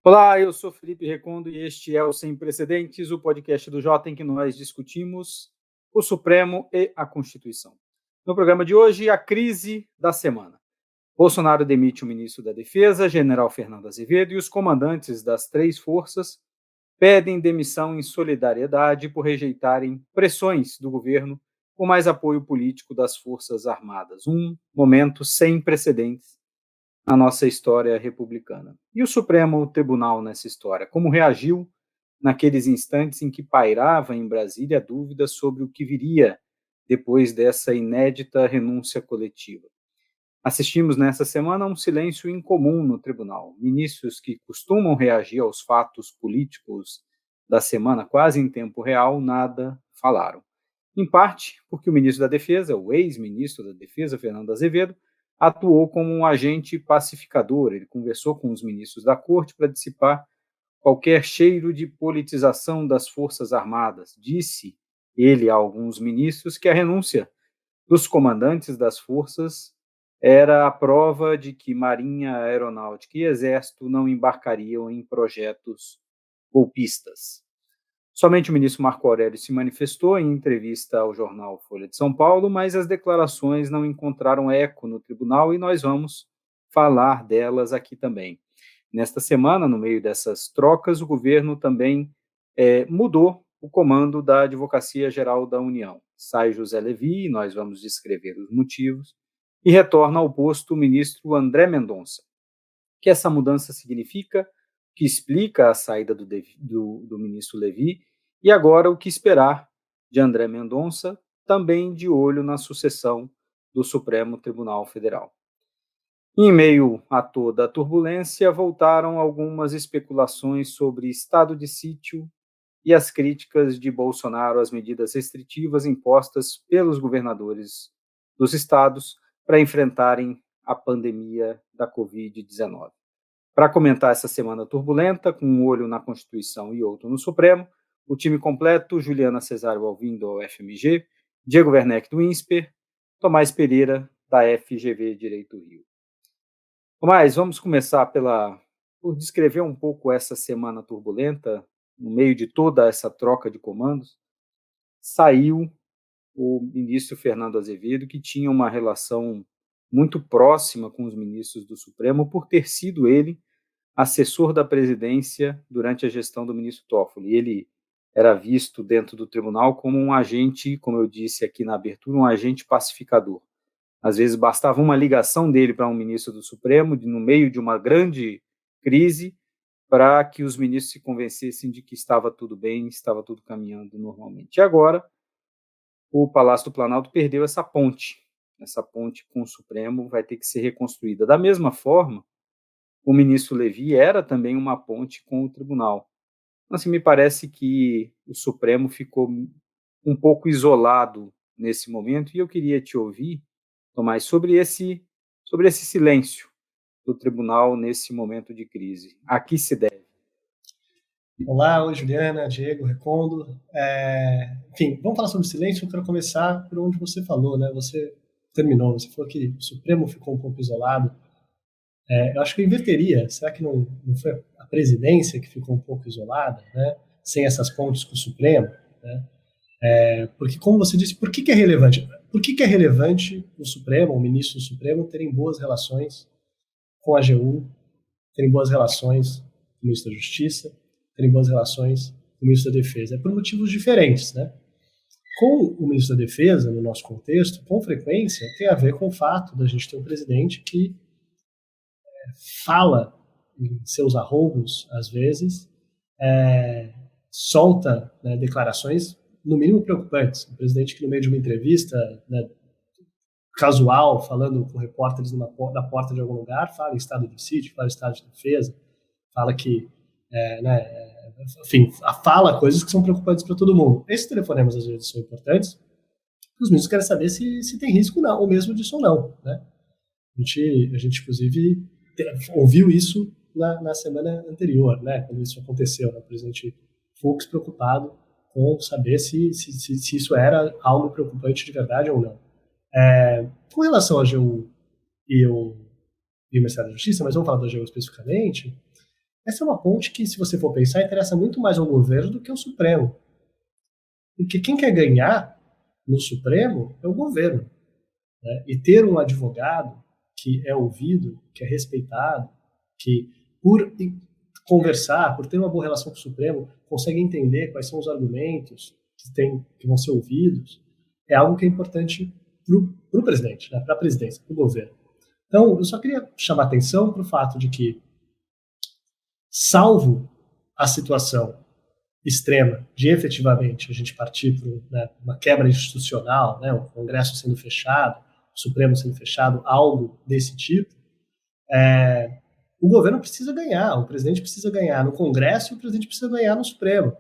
Olá, eu sou Felipe Recondo e este é o Sem Precedentes, o podcast do Jota em que nós discutimos o Supremo e a Constituição. No programa de hoje, a crise da semana. Bolsonaro demite o ministro da Defesa, general Fernando Azevedo, e os comandantes das três forças pedem demissão em solidariedade por rejeitarem pressões do governo por mais apoio político das Forças Armadas. Um momento sem precedentes na nossa história republicana. E o Supremo Tribunal nessa história? Como reagiu naqueles instantes em que pairava em Brasília a dúvida sobre o que viria depois dessa inédita renúncia coletiva? Assistimos nessa semana a um silêncio incomum no tribunal. Ministros que costumam reagir aos fatos políticos da semana quase em tempo real, nada falaram. Em parte porque o ministro da Defesa, o ex-ministro da Defesa, Fernando Azevedo, atuou como um agente pacificador. Ele conversou com os ministros da Corte para dissipar qualquer cheiro de politização das Forças Armadas. Disse ele a alguns ministros que a renúncia dos comandantes das forças era a prova de que Marinha, Aeronáutica e Exército não embarcariam em projetos golpistas. Somente o ministro Marco Aurélio se manifestou em entrevista ao jornal Folha de São Paulo, mas as declarações não encontraram eco no tribunal e nós vamos falar delas aqui também. Nesta semana, no meio dessas trocas, o governo também mudou o comando da Advocacia Geral da União. Sai José Levi, nós vamos descrever os motivos, e retorna ao posto o ministro André Mendonça. O que essa mudança significa, que explica a saída do ministro Levi, e agora o que esperar de André Mendonça, também de olho na sucessão do Supremo Tribunal Federal. Em meio a toda a turbulência, voltaram algumas especulações sobre estado de sítio e as críticas de Bolsonaro às medidas restritivas impostas pelos governadores dos estados para enfrentarem a pandemia da Covid-19. Para comentar essa semana turbulenta, com um olho na Constituição e outro no Supremo, o time completo: Juliana Cesário Alvim, do UFMG, Diego Werneck, do INSPER, Tomás Pereira, da FGV Direito Rio. Tomás, vamos começar por descrever um pouco essa semana turbulenta. No meio de toda essa troca de comandos, saiu o ministro Fernando Azevedo, que tinha uma relação muito próxima com os ministros do Supremo, por ter sido ele assessor da presidência durante a gestão do ministro Toffoli. Ele era visto dentro do tribunal como um agente, como eu disse aqui na abertura, um agente pacificador. Às vezes bastava uma ligação dele para um ministro do Supremo, no meio de uma grande crise, para que os ministros se convencessem de que estava tudo bem, estava tudo caminhando normalmente. E agora, o Palácio do Planalto perdeu essa ponte. Essa ponte com o Supremo vai ter que ser reconstruída. Da mesma forma, o ministro Levi era também uma ponte com o tribunal. Assim, me parece que o Supremo ficou um pouco isolado nesse momento, e eu queria te ouvir, Tomás, sobre esse silêncio do tribunal nesse momento de crise. A que se deve? Olá, oi Juliana, Diego, Recondo. Enfim, vamos falar sobre silêncio. Eu quero começar por onde você falou, né? Você falou que o Supremo ficou um pouco isolado. Eu acho que eu inverteria. Será que não foi a presidência que ficou um pouco isolada, né? Sem essas pontes com o Supremo, né? Porque, como você disse, por que é relevante? Por que é relevante o Supremo, o ministro do Supremo, terem boas relações com a AGU, terem boas relações com o ministro da Justiça, terem boas relações com o ministro da Defesa? É por motivos diferentes, né? Com o ministro da Defesa, no nosso contexto, com frequência, tem a ver com o fato da gente ter um presidente que fala em seus arroubos, às vezes, solta, né, declarações, no mínimo, preocupantes. Um presidente que, no meio de uma entrevista, né, casual, falando com repórteres da porta de algum lugar, fala em estado de sítio, fala em estado de defesa, fala que, enfim, fala coisas que são preocupantes para todo mundo. Esses telefonemas, às vezes, são importantes. Os ministros querem saber se tem risco não, ou mesmo disso ou não, né? A gente inclusive, ouviu isso na semana anterior, né, quando isso aconteceu, né? O presidente Fux preocupado com saber se isso era algo preocupante de verdade ou não. Com relação ao AGU e o Ministério da Justiça, mas vamos falar do AGU especificamente, essa é uma ponte que, se você for pensar, interessa muito mais ao governo do que ao Supremo. Porque quem quer ganhar no Supremo é o governo, né? E ter um advogado que é ouvido, que é respeitado, que por conversar, por ter uma boa relação com o Supremo, consegue entender quais são os argumentos que vão ser ouvidos, é algo que é importante para o presidente, né? Para a presidência, para o governo. Então, eu só queria chamar atenção para o fato de que, salvo a situação extrema de efetivamente a gente partir para, né, uma quebra institucional, né, o Congresso sendo fechado, o Supremo sendo fechado, algo desse tipo, o governo precisa ganhar, o presidente precisa ganhar no Congresso e o presidente precisa ganhar no Supremo.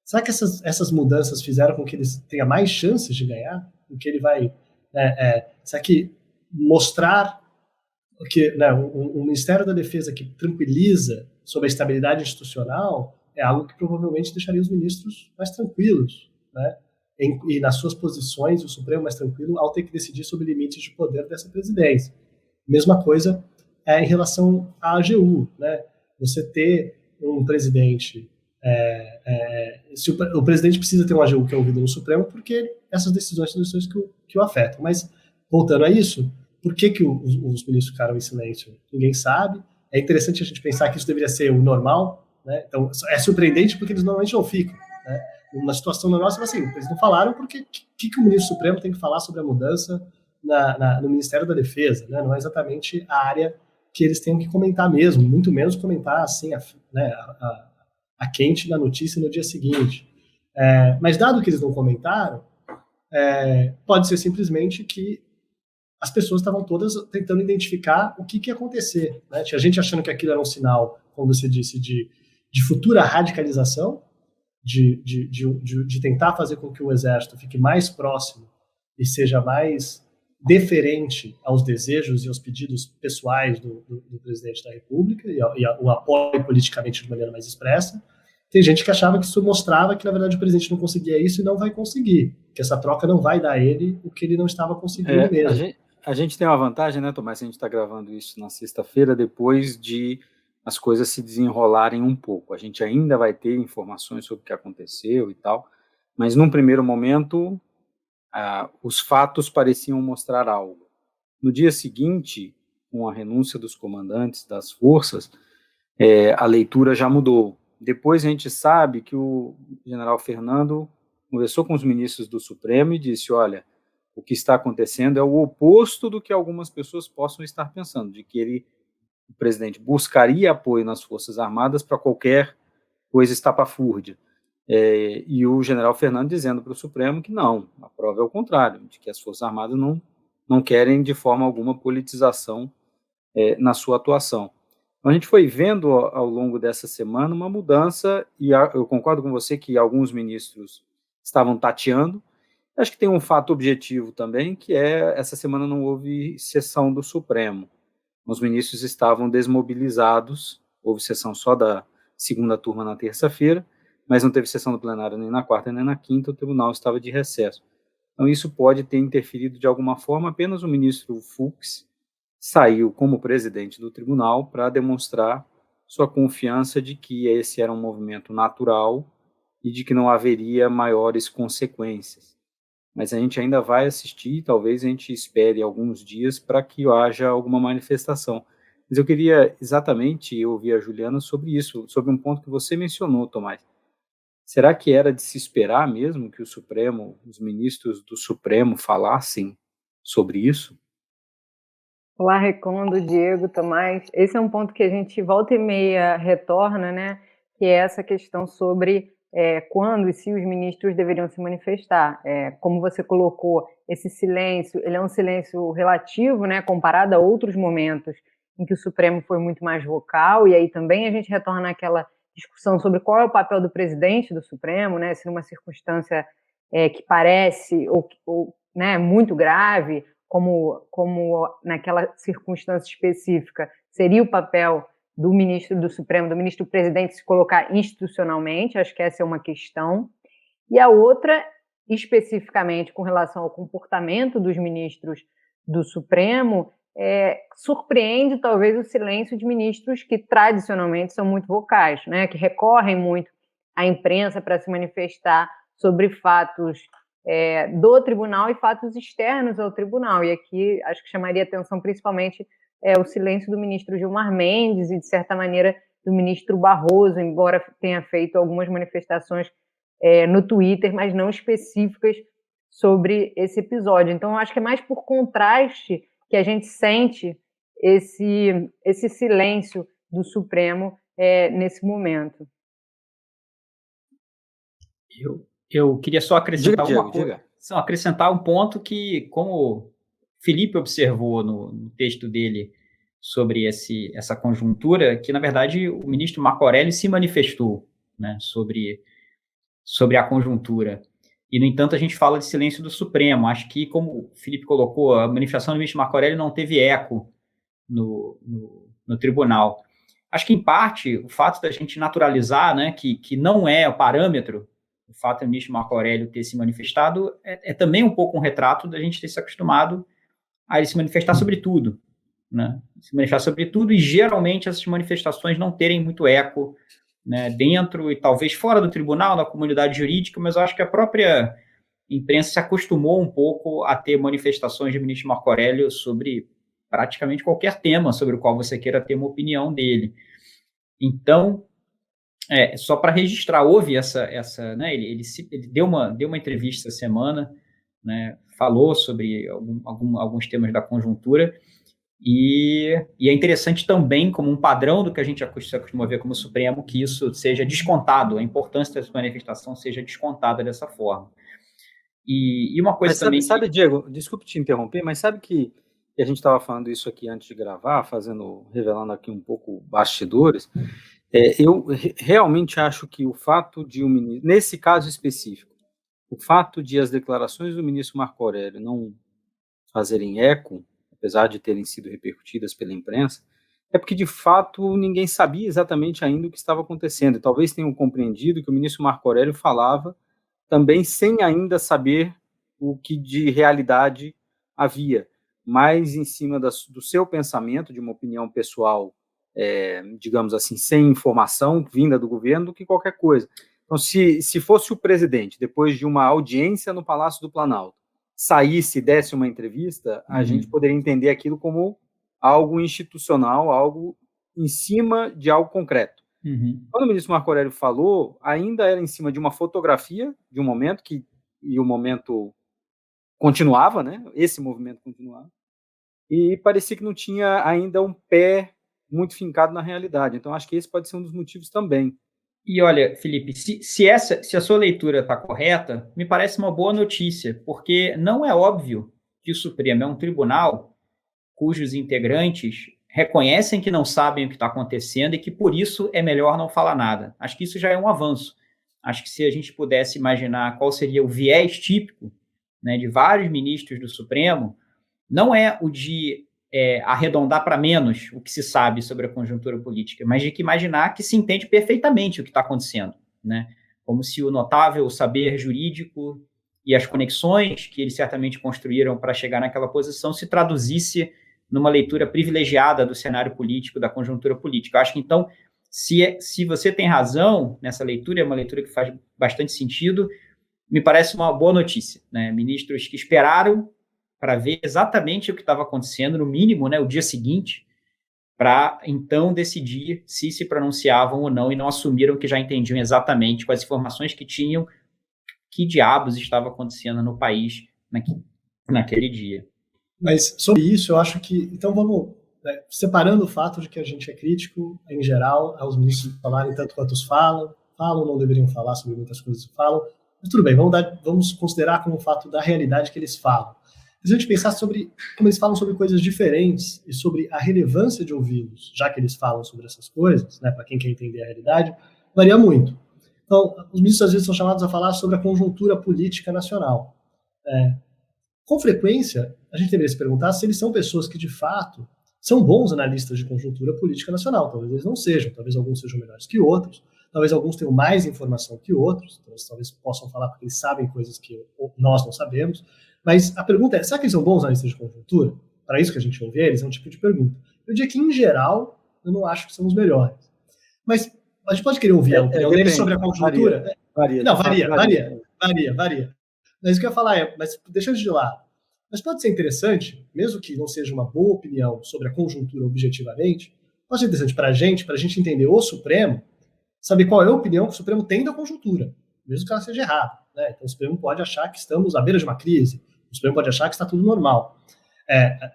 Será que essas mudanças fizeram com que ele tenha mais chances de ganhar? Com que ele vai... será que mostrar que, né, um Ministério da Defesa que tranquiliza sobre a estabilidade institucional é algo que provavelmente deixaria os ministros mais tranquilos, né? E nas suas posições, o Supremo mais tranquilo ao ter que decidir sobre limites de poder dessa presidência. Mesma coisa em relação à AGU, né? Você ter um presidente... se o presidente precisa ter um AGU que é ouvido no Supremo porque essas decisões são decisões que o afetam. Mas, voltando a isso, por que os ministros ficaram em silêncio? Ninguém sabe. É interessante a gente pensar que isso deveria ser o normal, né? Então, é surpreendente porque eles normalmente não ficam, né? Uma situação normal, assim, eles não falaram porque que o ministro Supremo tem que falar sobre a mudança no Ministério da Defesa, né? Não é exatamente a área que eles tenham que comentar mesmo, muito menos comentar assim, né, a quente na notícia no dia seguinte. Mas dado que eles não comentaram, pode ser simplesmente que as pessoas estavam todas tentando identificar o que ia acontecer, né? Tinha gente achando que aquilo era um sinal, como você disse, de futura radicalização, de tentar fazer com que o exército fique mais próximo e seja mais deferente aos desejos e aos pedidos pessoais do presidente da República e o apoio politicamente de maneira mais expressa. Tem gente que achava que isso mostrava que, na verdade, o presidente não conseguia isso e não vai conseguir, que essa troca não vai dar a ele o que ele não estava conseguindo mesmo. A gente tem uma vantagem, né, Tomás? A gente está gravando isso na sexta-feira, depois de as coisas se desenrolarem um pouco. A gente ainda vai ter informações sobre o que aconteceu e tal, mas num primeiro momento, os fatos pareciam mostrar algo. No dia seguinte, com a renúncia dos comandantes das forças, a leitura já mudou. Depois a gente sabe que o general Fernando conversou com os ministros do Supremo e disse, olha, o que está acontecendo é o oposto do que algumas pessoas possam estar pensando, de que o presidente buscaria apoio nas Forças Armadas para qualquer coisa estapafúrdia. E o general Fernando dizendo para o Supremo que não, a prova é o contrário, de que as Forças Armadas não querem de forma alguma politização na sua atuação. Então, a gente foi vendo ao longo dessa semana uma mudança, e eu concordo com você que alguns ministros estavam tateando. Acho que tem um fato objetivo também, que essa semana não houve sessão do Supremo. Os ministros estavam desmobilizados, houve sessão só da segunda turma na terça-feira, mas não teve sessão do plenário nem na quarta nem na quinta, o tribunal estava de recesso. Então isso pode ter interferido de alguma forma, apenas o ministro Fux saiu como presidente do tribunal para demonstrar sua confiança de que esse era um movimento natural e de que não haveria maiores consequências. Mas a gente ainda vai assistir, talvez a gente espere alguns dias para que haja alguma manifestação. Mas eu queria exatamente ouvir a Juliana sobre isso, sobre um ponto que você mencionou, Tomás. Será que era de se esperar mesmo que o Supremo, os ministros do Supremo falassem sobre isso? Olá, Recondo, Diego, Tomás. Esse é um ponto que a gente volta e meia retorna, né? Que é essa questão sobre quando e se os ministros deveriam se manifestar. Como você colocou, esse silêncio, ele é um silêncio relativo, né? Comparado a outros momentos em que o Supremo foi muito mais vocal, e aí também a gente retorna àquela discussão sobre qual é o papel do presidente do Supremo, né? Se numa circunstância que parece ou né, muito grave, como naquela circunstância específica, seria o papel do ministro do Supremo, do ministro presidente, se colocar institucionalmente. Acho que essa é uma questão. E a outra, especificamente com relação ao comportamento dos ministros do Supremo, surpreende talvez o silêncio de ministros que tradicionalmente são muito vocais, né, que recorrem muito à imprensa para se manifestar sobre fatos do tribunal e fatos externos ao tribunal. E aqui acho que chamaria atenção principalmente o silêncio do ministro Gilmar Mendes e, de certa maneira, do ministro Barroso, embora tenha feito algumas manifestações no Twitter, mas não específicas sobre esse episódio. Então, eu acho que é mais por contraste que a gente sente esse silêncio do Supremo nesse momento. Eu queria só acrescentar acrescentar um ponto que, como o Felipe observou no texto dele sobre essa conjuntura, que, na verdade, o ministro Marco Aurélio se manifestou, né, sobre a conjuntura. E, no entanto, a gente fala de silêncio do Supremo. Acho que, como o Felipe colocou, a manifestação do ministro Marco Aurélio não teve eco no tribunal. Acho que, em parte, o fato da gente naturalizar, né, que não é o parâmetro, o fato do ministro Marco Aurélio ter se manifestado, é também um pouco um retrato da gente ter se acostumado a ele se manifestar sobre tudo, né? Se manifestar sobre tudo, e geralmente essas manifestações não terem muito eco, né, dentro e talvez fora do tribunal, na comunidade jurídica, mas eu acho que a própria imprensa se acostumou um pouco a ter manifestações do ministro Marco Aurélio sobre praticamente qualquer tema sobre o qual você queira ter uma opinião dele. Então, só para registrar, houve né, ele deu uma entrevista essa semana, né, falou sobre alguns temas da conjuntura, e é interessante também, como um padrão do que a gente se acostuma ver como Supremo, que isso seja descontado, a importância dessa manifestação seja descontada dessa forma. E uma coisa também... Sabe, Diego, desculpe te interromper, mas sabe que a gente estava falando isso aqui antes de gravar, revelando aqui um pouco bastidores. Eu realmente acho que o fato de o ministro, nesse caso específico, o fato de as declarações do ministro Marco Aurélio não fazerem eco, apesar de terem sido repercutidas pela imprensa, é porque, de fato, ninguém sabia exatamente ainda o que estava acontecendo. E talvez tenham compreendido que o ministro Marco Aurélio falava também sem ainda saber o que de realidade havia, mais em cima do seu pensamento, de uma opinião pessoal, digamos assim, sem informação vinda do governo, do que qualquer coisa. Então, se fosse o presidente, depois de uma audiência no Palácio do Planalto, saísse e desse uma entrevista, a gente poderia entender aquilo como algo institucional, algo em cima de algo concreto. Quando o ministro Marco Aurélio falou, ainda era em cima de uma fotografia, de um momento, e o momento continuava, né? Esse movimento continuava, e parecia que não tinha ainda um pé muito fincado na realidade. Então, acho que esse pode ser um dos motivos também. E olha, Felipe, se a sua leitura está correta, me parece uma boa notícia, porque não é óbvio que o Supremo é um tribunal cujos integrantes reconhecem que não sabem o que está acontecendo e que, por isso, é melhor não falar nada. Acho que isso já é um avanço. Acho que se a gente pudesse imaginar qual seria o viés típico, né, de vários ministros do Supremo, não é o de arredondar para menos o que se sabe sobre a conjuntura política, mas de que imaginar que se entende perfeitamente o que está acontecendo, né? Como se o notável saber jurídico e as conexões que eles certamente construíram para chegar naquela posição se traduzisse numa leitura privilegiada do cenário político, da conjuntura política. Eu acho que, então, se você tem razão nessa leitura, é uma leitura que faz bastante sentido, me parece uma boa notícia, né? Ministros que esperaram para ver exatamente o que estava acontecendo, no mínimo, né, o dia seguinte, para então decidir se pronunciavam ou não, e não assumiram que já entendiam exatamente com as informações que tinham, que diabos estava acontecendo no país naquele dia. Mas sobre isso, eu acho que... Então vamos... separando o fato de que a gente é crítico, em geral, aos ministros falarem tanto quanto os falam, não deveriam falar sobre muitas coisas que falam, mas tudo bem, vamos considerar como um fato da realidade que eles falam. Se a gente pensar sobre como eles falam sobre coisas diferentes e sobre a relevância de ouvi-los, já que eles falam sobre essas coisas, né, para quem quer entender a realidade, varia muito. Então, os ministros às vezes são chamados a falar sobre a conjuntura política nacional. Com frequência, a gente deveria se perguntar se eles são pessoas que, de fato, são bons analistas de conjuntura política nacional. Talvez eles não sejam, talvez alguns sejam melhores que outros, talvez alguns tenham mais informação que outros, então, talvez possam falar porque eles sabem coisas que nós não sabemos. Mas a pergunta é, será que eles são bons analistas de conjuntura? para isso que a gente ouve eles, é um tipo de pergunta. Eu diria que, em geral, eu não acho que são os melhores. Mas a gente pode querer ouvir a opinião deles sobre a conjuntura? Varia. Não, varia. Mas o que eu ia falar é, mas deixando de lado, mas pode ser interessante, mesmo que não seja uma boa opinião sobre a conjuntura objetivamente, pode ser interessante para a gente entender o Supremo, saber qual é a opinião que o Supremo tem da conjuntura, mesmo que ela seja errada. Né? Então o Supremo pode achar que estamos à beira de uma crise, o Supremo pode achar que está tudo normal.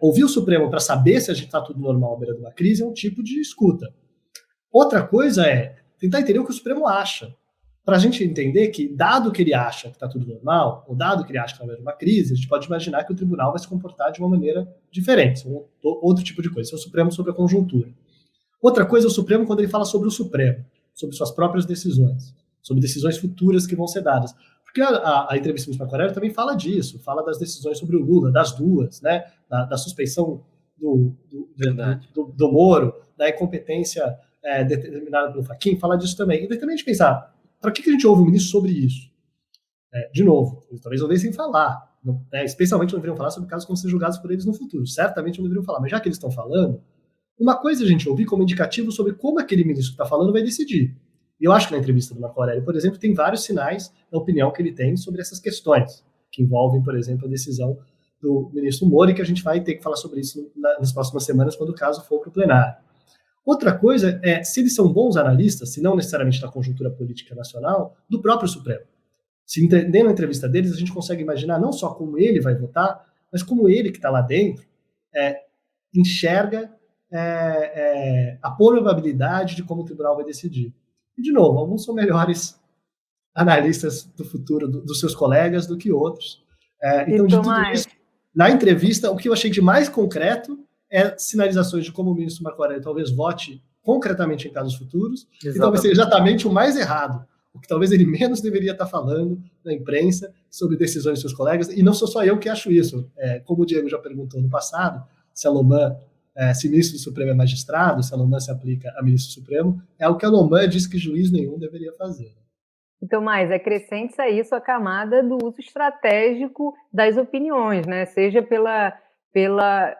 Ouvir o Supremo para saber se a gente está tudo normal à beira de uma crise é um tipo de escuta. Outra coisa é tentar entender o que o Supremo acha, para a gente entender que, dado que ele acha que está tudo normal, ou dado que ele acha que está à beira de uma crise, a gente pode imaginar que o tribunal vai se comportar de uma maneira diferente, outro tipo de coisa. Isso é o Supremo sobre a conjuntura. Outra coisa é o Supremo quando ele fala sobre o Supremo, sobre suas próprias decisões, sobre decisões futuras que vão ser dadas. Porque a entrevista do Marco Aurélio também fala disso, fala das decisões sobre o Lula, das duas, né, da suspeição do Moro, da incompetência determinada pelo Fachin, fala disso também. E daí também a gente pensar, para que a gente ouve o ministro sobre isso? De novo, eles talvez ouvissem falar, especialmente não deveriam falar sobre casos que vão ser julgados por eles no futuro, certamente não deveriam falar, mas já que eles estão falando, uma coisa é a gente ouvir como indicativo sobre como aquele ministro que está falando vai decidir. E eu acho que na entrevista do Marco Aurélio, por exemplo, tem vários sinais da opinião que ele tem sobre essas questões, que envolvem, por exemplo, a decisão do ministro Moro, e que a gente vai ter que falar sobre isso nas próximas semanas, quando o caso for para o plenário. Outra coisa é se eles são bons analistas, se não necessariamente da conjuntura política nacional, do próprio Supremo. Se entendendo a entrevista deles, a gente consegue imaginar não só como ele vai votar, mas como ele que está lá dentro enxerga a probabilidade de como o tribunal vai decidir. E, de novo, alguns são melhores analistas do futuro dos seus colegas do que outros. Então, de tudo isso, na entrevista, o que eu achei de mais concreto é sinalizações de como o ministro Marco Aurélio talvez vote concretamente em casos futuros, exatamente. E talvez seja exatamente o mais errado, o que talvez ele menos deveria estar falando na imprensa sobre decisões de seus colegas, e não sou só eu que acho isso. Como o Diego já perguntou no passado, se a Loman, se ministro do Supremo é magistrado, se a Loman se aplica a ministro do Supremo, é o que a Loman diz que juiz nenhum deveria fazer. Então, mais acrescente a isso a camada do uso estratégico das opiniões, né? Seja pela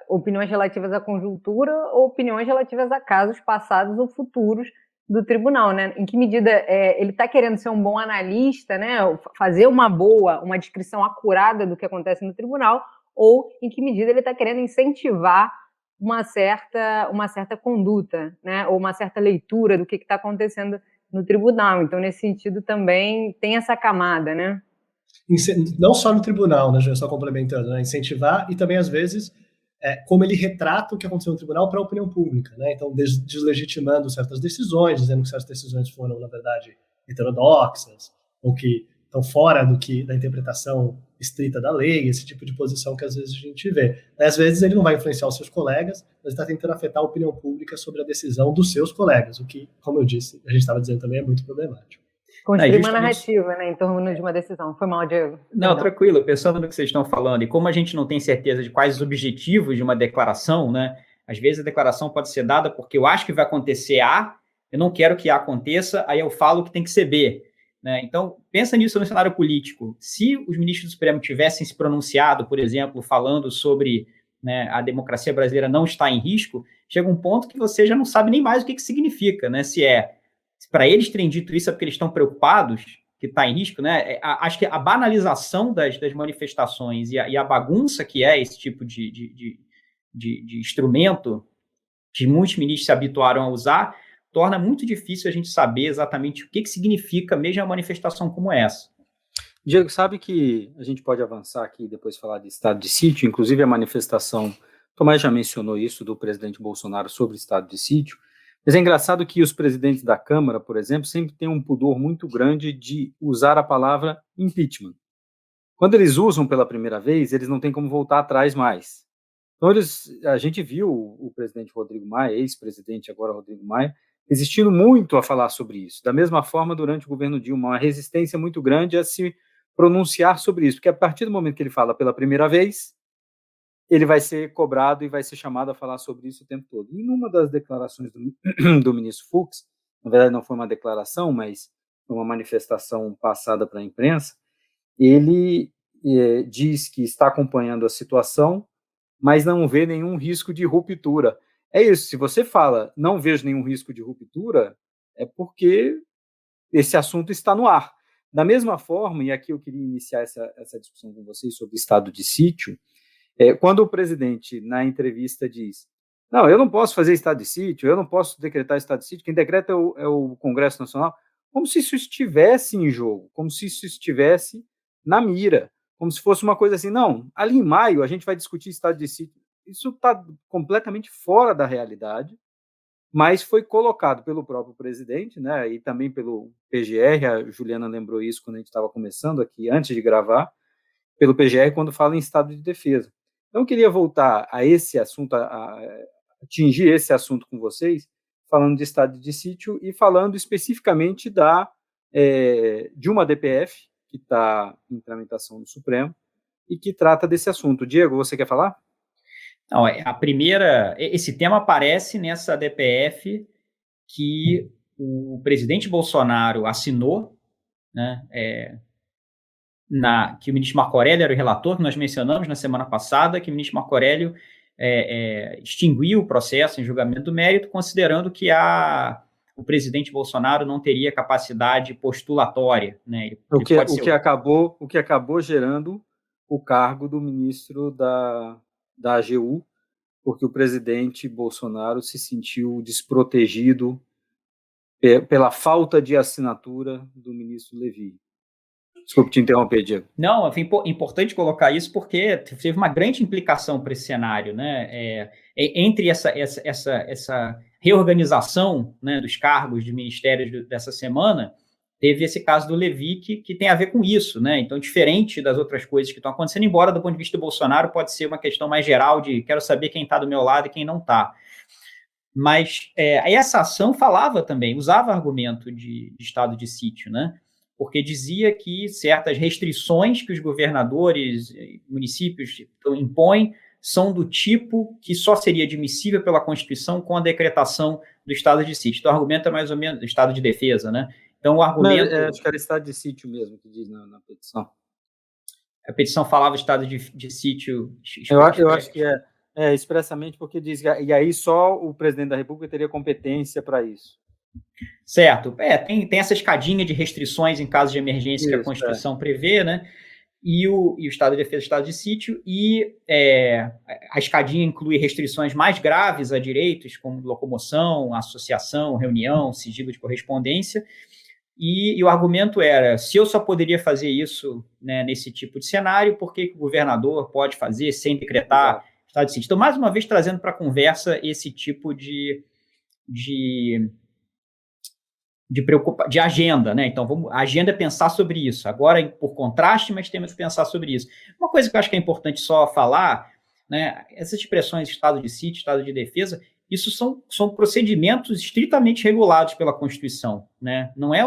opiniões relativas à conjuntura ou opiniões relativas a casos passados ou futuros do tribunal, né? Em que medida ele está querendo ser um bom analista, né? Fazer uma descrição acurada do que acontece no tribunal, ou em que medida ele está querendo incentivar uma certa conduta, né? Ou uma certa leitura do que está acontecendo no tribunal. Então, nesse sentido, também tem essa camada, né? Não só no tribunal, né, só complementando, né, incentivar, e também, às vezes, como ele retrata o que aconteceu no tribunal para a opinião pública, né? Então, deslegitimando certas decisões, dizendo que certas decisões foram, na verdade, heterodoxas, ou que estão fora da interpretação estrita da lei, esse tipo de posição que às vezes a gente vê. Às vezes ele não vai influenciar os seus colegas, mas está tentando afetar a opinião pública sobre a decisão dos seus colegas, o que, como eu disse, a gente estava dizendo também, é muito problemático. Construir uma narrativa, né, em torno de uma decisão. Foi mal, Diego? Não, tranquilo. Pensando no que vocês estão falando, e como a gente não tem certeza de quais os objetivos de uma declaração, né, às vezes a declaração pode ser dada porque eu acho que vai acontecer A, eu não quero que A aconteça, aí eu falo que tem que ser B. Né? Então, pensa nisso no cenário político. Se os ministros do Supremo tivessem se pronunciado, por exemplo, falando sobre, né, a democracia brasileira não está em risco, chega um ponto que você já não sabe nem mais o que significa, né? Se para eles terem dito isso é porque eles estão preocupados que está em risco, né? Acho que a banalização das manifestações e a bagunça que é esse tipo de instrumento que muitos ministros se habituaram a usar torna muito difícil a gente saber exatamente o que significa mesmo uma manifestação como essa. Diego, sabe que a gente pode avançar aqui e depois falar de estado de sítio, inclusive a manifestação, Tomás já mencionou isso, do presidente Bolsonaro sobre estado de sítio, mas é engraçado que os presidentes da Câmara, por exemplo, sempre têm um pudor muito grande de usar a palavra impeachment. Quando eles usam pela primeira vez, eles não têm como voltar atrás mais. Então a gente viu o presidente Rodrigo Maia, ex-presidente agora Rodrigo Maia, resistindo muito a falar sobre isso. Da mesma forma, durante o governo Dilma, uma resistência muito grande a se pronunciar sobre isso, porque a partir do momento que ele fala pela primeira vez, ele vai ser cobrado e vai ser chamado a falar sobre isso o tempo todo. E numa das declarações do ministro Fux, na verdade não foi uma declaração, mas uma manifestação passada para a imprensa, ele diz que está acompanhando a situação, mas não vê nenhum risco de ruptura. É isso, se você fala, não vejo nenhum risco de ruptura, é porque esse assunto está no ar. Da mesma forma, e aqui eu queria iniciar essa discussão com vocês sobre estado de sítio, quando o presidente, na entrevista, diz: não, eu não posso fazer estado de sítio, eu não posso decretar estado de sítio, quem decreta é o Congresso Nacional, como se isso estivesse em jogo, como se isso estivesse na mira, como se fosse uma coisa assim, não, ali em maio a gente vai discutir estado de sítio. Isso está completamente fora da realidade, mas foi colocado pelo próprio presidente, né, e também pelo PGR, a Juliana lembrou isso quando a gente estava começando aqui, antes de gravar, pelo PGR quando fala em estado de defesa. Então, eu queria voltar a esse assunto, a atingir esse assunto com vocês, falando de estado de sítio e falando especificamente de uma DPF que está em tramitação no Supremo e que trata desse assunto. Diego, você quer falar? Não, esse tema aparece nessa DPF que o presidente Bolsonaro assinou, né, que o ministro Marco Aurélio era o relator, que nós mencionamos na semana passada, que o ministro Marco Aurélio extinguiu o processo em julgamento do mérito, considerando que o presidente Bolsonaro não teria capacidade postulatória. Né? O que acabou gerando o cargo do ministro da AGU, porque o presidente Bolsonaro se sentiu desprotegido pela falta de assinatura do ministro Levi. Desculpe te interromper, Diego. Não, é importante colocar isso porque teve uma grande implicação para esse cenário, né? Entre essa reorganização, né, dos cargos de ministérios dessa semana, teve esse caso do Levi que tem a ver com isso, né? Então, diferente das outras coisas que estão acontecendo, embora do ponto de vista do Bolsonaro pode ser uma questão mais geral de quero saber quem está do meu lado e quem não está. Mas essa ação falava também, usava argumento de estado de sítio, né? Porque dizia que certas restrições que os governadores e municípios impõem são do tipo que só seria admissível pela Constituição com a decretação do estado de sítio. Então, o argumento é mais ou menos estado de defesa, né? Então, o argumento... acho que era estado de sítio mesmo que diz na petição. A petição falava estado de sítio... Eu acho que expressamente porque diz que e aí só o presidente da República teria competência para isso. Certo. Tem essa escadinha de restrições em caso de emergência que a Constituição prevê, né? E o estado de defesa, estado de sítio, e a escadinha inclui restrições mais graves a direitos, como locomoção, associação, reunião, sigilo de correspondência, e o argumento era, se eu só poderia fazer isso, né, nesse tipo de cenário, por que o governador pode fazer sem decretar estado de sítio? Então, mais uma vez, trazendo para a conversa esse tipo de agenda, né? Então, a agenda é pensar sobre isso. Agora, por contraste, mas temos que pensar sobre isso. Uma coisa que eu acho que é importante só falar, né? Essas expressões estado de sítio, estado de defesa, isso são procedimentos estritamente regulados pela Constituição, né? Não é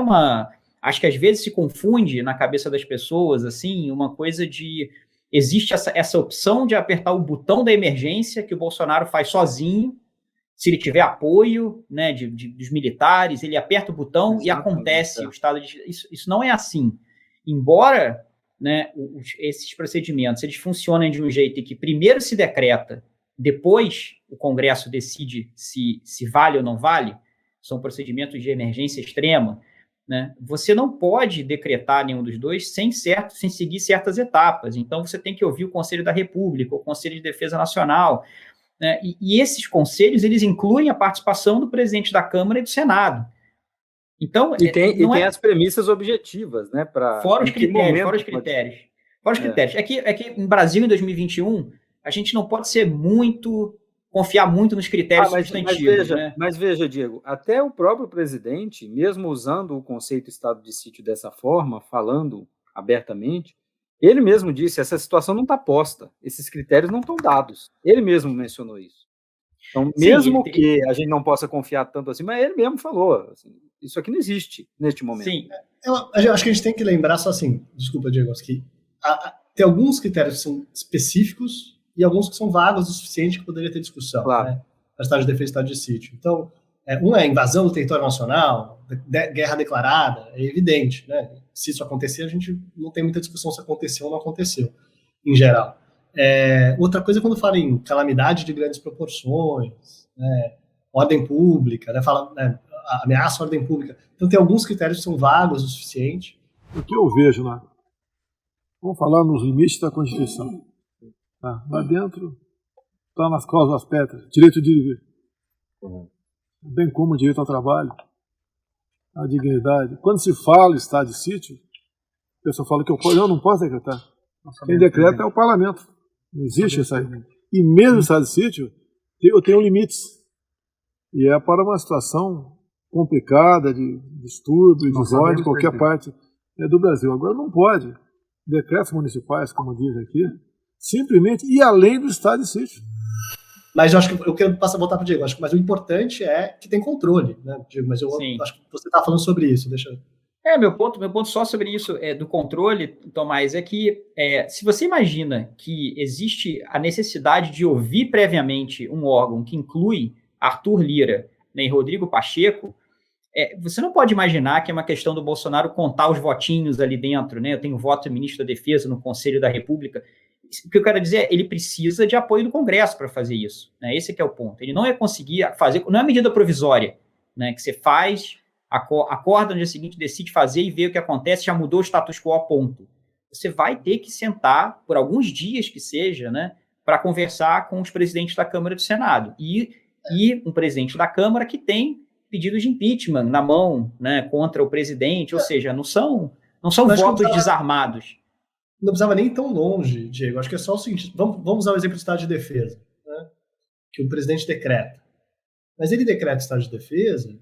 acho que às vezes se confunde na cabeça das pessoas, assim, uma coisa de... Existe essa opção de apertar o botão da emergência que o Bolsonaro faz sozinho. Se ele tiver apoio, né, dos militares, ele aperta o botão e acontece o estado de... Isso não é assim. Embora, né, esses procedimentos eles funcionem de um jeito em que primeiro se decreta, depois o Congresso decide se vale ou não vale, são procedimentos de emergência extrema, né, você não pode decretar nenhum dos dois sem seguir certas etapas. Então, você tem que ouvir o Conselho da República, o Conselho de Defesa Nacional, né? E esses conselhos, eles incluem a participação do presidente da Câmara e do Senado. Então, tem as premissas objetivas, né? Fora os critérios. É que no Brasil, em 2021, a gente não pode confiar muito nos critérios substantivos. Mas veja, Diego, até o próprio presidente, mesmo usando o conceito estado de sítio dessa forma, falando abertamente, ele mesmo disse, essa situação não está posta, esses critérios não estão dados. Ele mesmo mencionou isso. Então, mesmo que a gente não possa confiar tanto assim, mas ele mesmo falou, assim, isso aqui não existe neste momento. Sim. Eu acho que a gente tem que lembrar só assim, desculpa, Diego, que tem alguns critérios que são específicos e alguns que são vagos o suficiente que poderia ter discussão. Claro. Né? Para estado de defesa e estado de sítio. Então, um é invasão do território nacional, guerra declarada, é evidente, né? Se isso acontecer, a gente não tem muita discussão se aconteceu ou não aconteceu, em geral. Outra coisa é quando fala em calamidade de grandes proporções, né, ordem pública, né, fala, né, ameaça à ordem pública. Então tem alguns critérios que são vagos o suficiente. O que eu vejo lá, vamos falar nos limites da Constituição. Tá? Lá dentro está nas cláusulas pétreas, direito de viver, bem como o direito ao trabalho, a dignidade. Quando se fala em estado de sítio, a pessoa fala que eu não posso decretar. Quem decreta é o parlamento. Não existe isso aí. E mesmo estado de sítio, eu tenho limites. E é para uma situação complicada, de distúrbio, de desordem, de qualquer parte do Brasil. Agora não pode. Decretos municipais, como diz aqui, simplesmente ir além do estado de sítio. Mas eu acho que eu quero voltar para o Diego. Mas o importante é que tem controle, né, Diego? Mas eu acho que você está falando sobre isso. Deixa eu... Meu ponto só sobre isso do controle, Tomás, é que se você imagina que existe a necessidade de ouvir previamente um órgão que inclui Arthur Lira, né, e Rodrigo Pacheco, você não pode imaginar que é uma questão do Bolsonaro contar os votinhos ali dentro, né? Eu tenho voto do ministro da Defesa no Conselho da República. O que eu quero dizer é ele precisa de apoio do Congresso para fazer isso, né? Esse que é o ponto. Ele não ia conseguir fazer, não é medida provisória, né, que você faz, acorda no dia seguinte, decide fazer e vê o que acontece, já mudou o status quo a ponto. Você vai ter que sentar, por alguns dias que seja, né, para conversar com os presidentes da Câmara e do Senado. E um presidente da Câmara que tem pedidos de impeachment na mão, né, contra o presidente, ou seja, não são votos desarmados. Não precisava nem ir tão longe, Diego. Acho que é só o seguinte, vamos usar o exemplo do estado de defesa, né, que o presidente decreta. Mas ele decreta o estado de defesa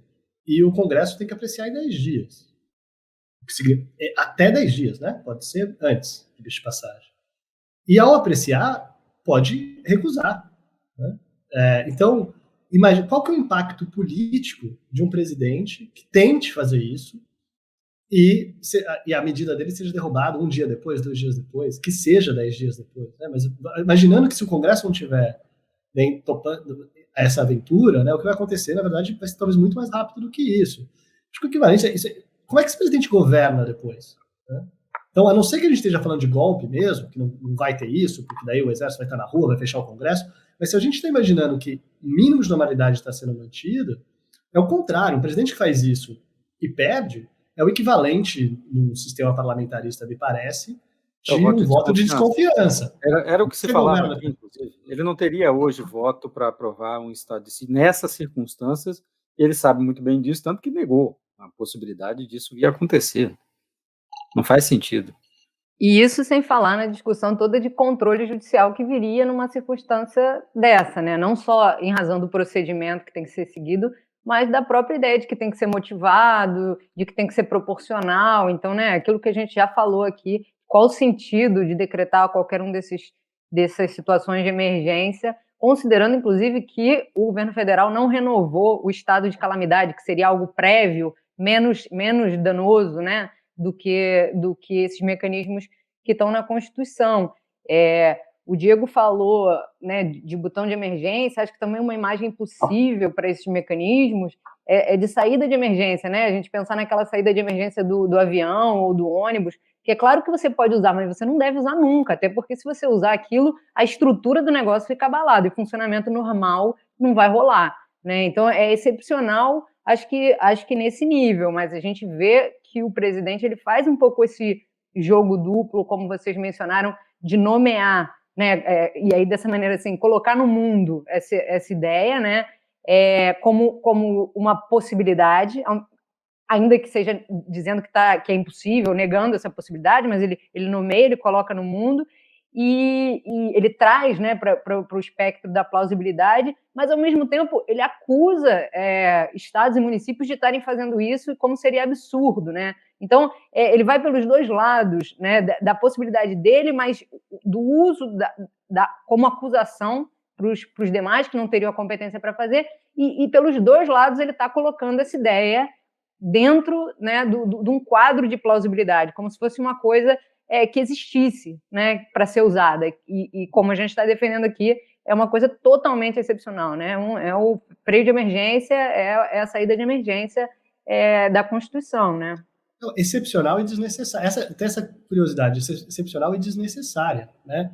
e o Congresso tem que apreciar em 10 dias. Até 10 dias, né? Pode ser antes de passagem. E ao apreciar, pode recusar, né? Então, imagine qual que é o impacto político de um presidente que tente fazer isso e a medida dele seja derrubada 1 dia depois, 2 dias depois, que seja 10 dias depois, né? Mas imaginando que se o Congresso não tiver nem topando essa aventura, né, o que vai acontecer, na verdade, vai ser talvez muito mais rápido do que isso. Acho que o equivalente como é que esse presidente governa depois? Né? Então, a não ser que a gente esteja falando de golpe mesmo, que não vai ter isso, porque daí o exército vai estar na rua, vai fechar o Congresso, mas se a gente está imaginando que o mínimo de normalidade está sendo mantido, é o contrário. Um presidente que faz isso e perde é o equivalente no sistema parlamentarista, me parece, de um voto de desconfiança. Era o que se falava aqui, inclusive. Ele não teria hoje voto para aprovar um estado de sítio nessas circunstâncias. Ele sabe muito bem disso, tanto que negou a possibilidade disso vir acontecer. Não faz sentido. E isso sem falar na discussão toda de controle judicial que viria numa circunstância dessa, né? Não só em razão do procedimento que tem que ser seguido, mas da própria ideia de que tem que ser motivado, de que tem que ser proporcional. Então, né, aquilo que a gente já falou aqui, qual o sentido de decretar qualquer um dessas situações de emergência, considerando, inclusive, que o governo federal não renovou o estado de calamidade, que seria algo prévio, menos danoso, né, do que esses mecanismos que estão na Constituição. O Diego falou, né, de botão de emergência, acho que também uma imagem possível para esses mecanismos é de saída de emergência, né? A gente pensar naquela saída de emergência do avião ou do ônibus, que é claro que você pode usar, mas você não deve usar nunca, até porque se você usar aquilo, a estrutura do negócio fica abalada e funcionamento normal não vai rolar, né? Então é excepcional, acho que nesse nível, mas a gente vê que o presidente ele faz um pouco esse jogo duplo, como vocês mencionaram, de nomear, né? E aí dessa maneira assim, colocar no mundo essa ideia, né? Como uma possibilidade, ainda que seja dizendo que é impossível, negando essa possibilidade, mas ele nomeia, ele coloca no mundo e ele traz, né, para o espectro da plausibilidade, mas ao mesmo tempo ele acusa estados e municípios de estarem fazendo isso como seria absurdo, né? Então ele vai pelos dois lados, né, da possibilidade dele, mas do uso como acusação para os demais que não teriam a competência para fazer, e pelos dois lados ele está colocando essa ideia dentro, né, de um quadro de plausibilidade, como se fosse uma coisa que existisse, né, para ser usada. E como a gente está defendendo aqui, é uma coisa totalmente excepcional, né? É o freio de emergência, é a saída de emergência da Constituição, né? Excepcional e desnecessária. Tem essa curiosidade, excepcional e desnecessária, né?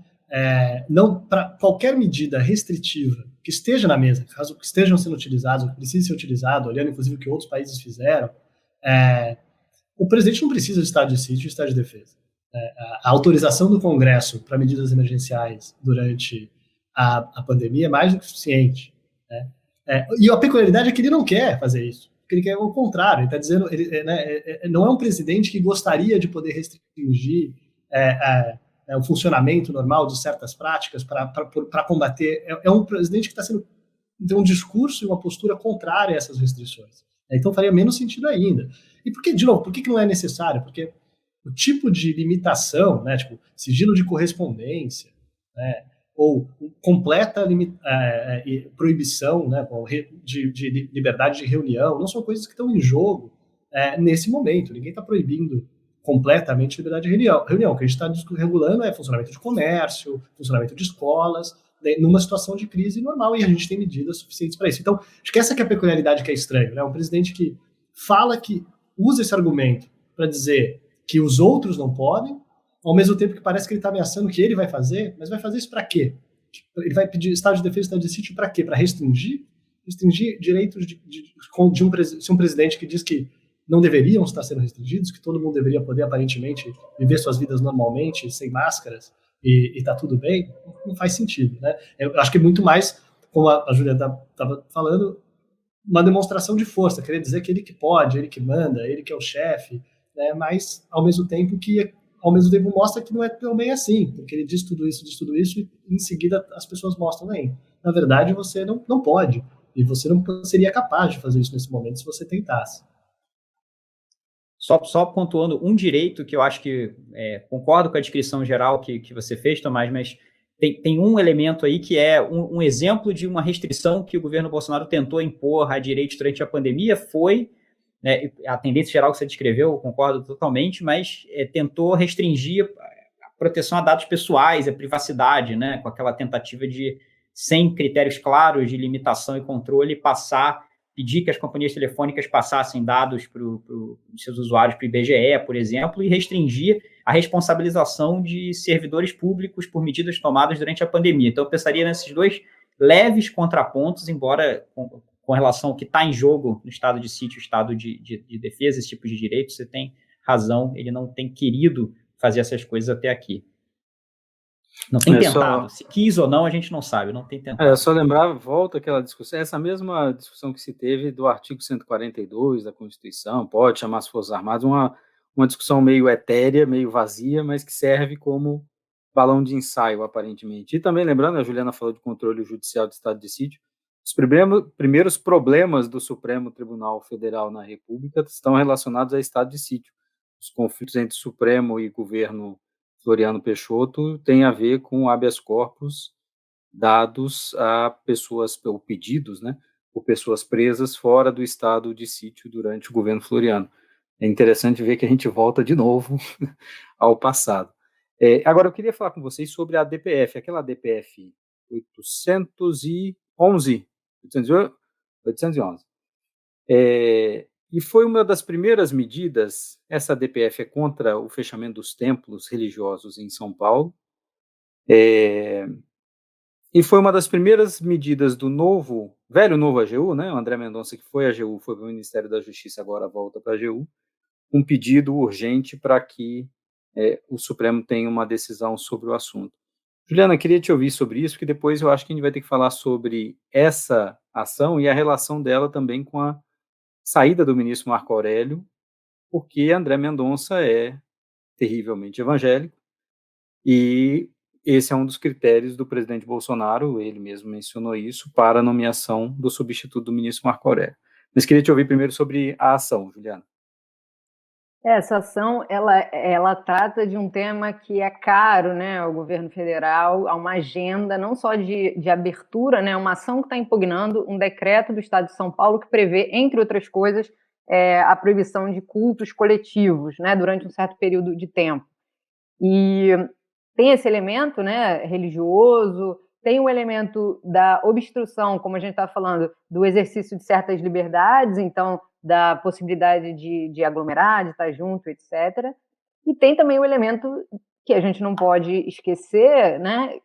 não para qualquer medida restritiva que esteja na mesa, caso que estejam sendo utilizados, que precise ser utilizado, olhando inclusive o que outros países fizeram, o presidente não precisa de estado de sítio e estado de defesa. A autorização do Congresso para medidas emergenciais durante a pandemia é mais do que suficiente. Né? E a peculiaridade é que ele não quer fazer isso. Ele quer o contrário. Ele está dizendo, não é um presidente que gostaria de poder restringir o funcionamento normal de certas práticas para combater. É um presidente que tem um discurso e uma postura contrária a essas restrições. Então faria menos sentido ainda. E por que, de novo, por que não é necessário? Porque o tipo de limitação, né, tipo sigilo de correspondência, né, ou completa proibição, né, de liberdade de reunião, não são coisas que estão em jogo nesse momento. Ninguém está proibindo completamente a liberdade de reunião. O que a gente está regulando é funcionamento de comércio, funcionamento de escolas, né, numa situação de crise normal, e a gente tem medidas suficientes para isso. Então, acho que essa que é a peculiaridade que é estranho, né? Um presidente que fala que usa esse argumento para dizer que os outros não podem, ao mesmo tempo que parece que ele está ameaçando que ele vai fazer, mas vai fazer isso para quê? Ele vai pedir estado de defesa, estado de sítio para quê? Para restringir direitos se um presidente que diz que não deveriam estar sendo restringidos, que todo mundo deveria poder, aparentemente, viver suas vidas normalmente, sem máscaras, e está tudo bem, não faz sentido. Né? Eu acho que é muito mais, como a Júlia estava falando, uma demonstração de força, querer dizer que ele que pode, ele que manda, ele que é o chefe, né? Mas, ao mesmo tempo, mostra que não é tão bem assim, porque ele diz tudo isso, e em seguida as pessoas mostram, nem. Na verdade, você não pode, e você não seria capaz de fazer isso nesse momento se você tentasse. Só pontuando um direito que eu acho que concordo com a descrição geral que você fez, Tomás, mas tem um elemento aí que é um exemplo de uma restrição que o governo Bolsonaro tentou impor a direitos durante a pandemia, foi a tendência geral que você descreveu, eu concordo totalmente, mas tentou restringir a proteção a dados pessoais, a privacidade, né, com aquela tentativa de, sem critérios claros de limitação e controle, pedir que as companhias telefônicas passassem dados para os seus usuários para o IBGE, por exemplo, e restringir a responsabilização de servidores públicos por medidas tomadas durante a pandemia. Então, eu pensaria nesses dois leves contrapontos, embora com relação ao que está em jogo no estado de sítio, estado de defesa, esse tipo de direito, você tem razão, ele não tem querido fazer essas coisas até aqui. Não tem tentado. Se quis ou não, a gente não sabe, não tem tentado. Só lembrar, volta aquela discussão, essa mesma discussão que se teve do artigo 142 da Constituição, pode chamar as Forças Armadas, uma discussão meio etérea, meio vazia, mas que serve como balão de ensaio, aparentemente. E também lembrando, a Juliana falou de controle judicial do estado de sítio, os primeiros problemas do Supremo Tribunal Federal na República estão relacionados a estado de sítio. Os conflitos entre Supremo e governo Floriano Peixoto têm a ver com habeas corpus dados a pessoas, ou pedidos, né, por pessoas presas fora do estado de sítio durante o governo Floriano. É interessante ver que a gente volta de novo ao passado. Agora, eu queria falar com vocês sobre a DPF, aquela DPF 811. E foi uma das primeiras medidas, essa DPF é contra o fechamento dos templos religiosos em São Paulo, e foi uma das primeiras medidas do velho novo AGU, né? O André Mendonça, que foi AGU, foi para o Ministério da Justiça, agora volta para a AGU, um pedido urgente para que o Supremo tenha uma decisão sobre o assunto. Juliana, queria te ouvir sobre isso, porque depois eu acho que a gente vai ter que falar sobre essa ação e a relação dela também com a saída do ministro Marco Aurélio, porque André Mendonça é terrivelmente evangélico, e esse é um dos critérios do presidente Bolsonaro, ele mesmo mencionou isso, para a nomeação do substituto do ministro Marco Aurélio. Mas queria te ouvir primeiro sobre a ação, Juliana. Essa ação, ela trata de um tema que é caro, né, ao governo federal, a uma agenda não só de abertura, né, uma ação que está impugnando um decreto do Estado de São Paulo que prevê, entre outras coisas, a proibição de cultos coletivos, né, durante um certo período de tempo. E tem esse elemento, né, religioso, tem o elemento da obstrução, como a gente está falando, do exercício de certas liberdades, então da possibilidade de aglomerar, de estar junto, etc. E tem também o elemento que a gente não pode esquecer, né,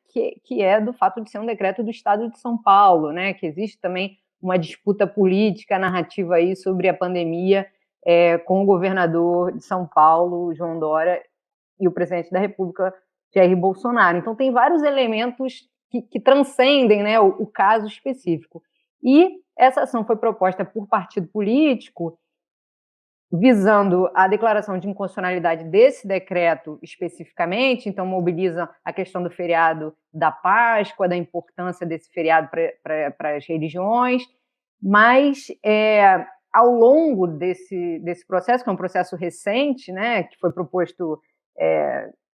que é do fato de ser um decreto do Estado de São Paulo, né, que existe também uma disputa política, narrativa aí sobre a pandemia com o governador de São Paulo, João Dória, e o presidente da República, Jair Bolsonaro. Então, tem vários elementos que transcendem, né, o caso específico. E essa ação foi proposta por partido político, visando a declaração de inconstitucionalidade desse decreto especificamente, então mobiliza a questão do feriado da Páscoa, da importância desse feriado para as religiões, mas ao longo desse processo, que é um processo recente, né, que foi proposto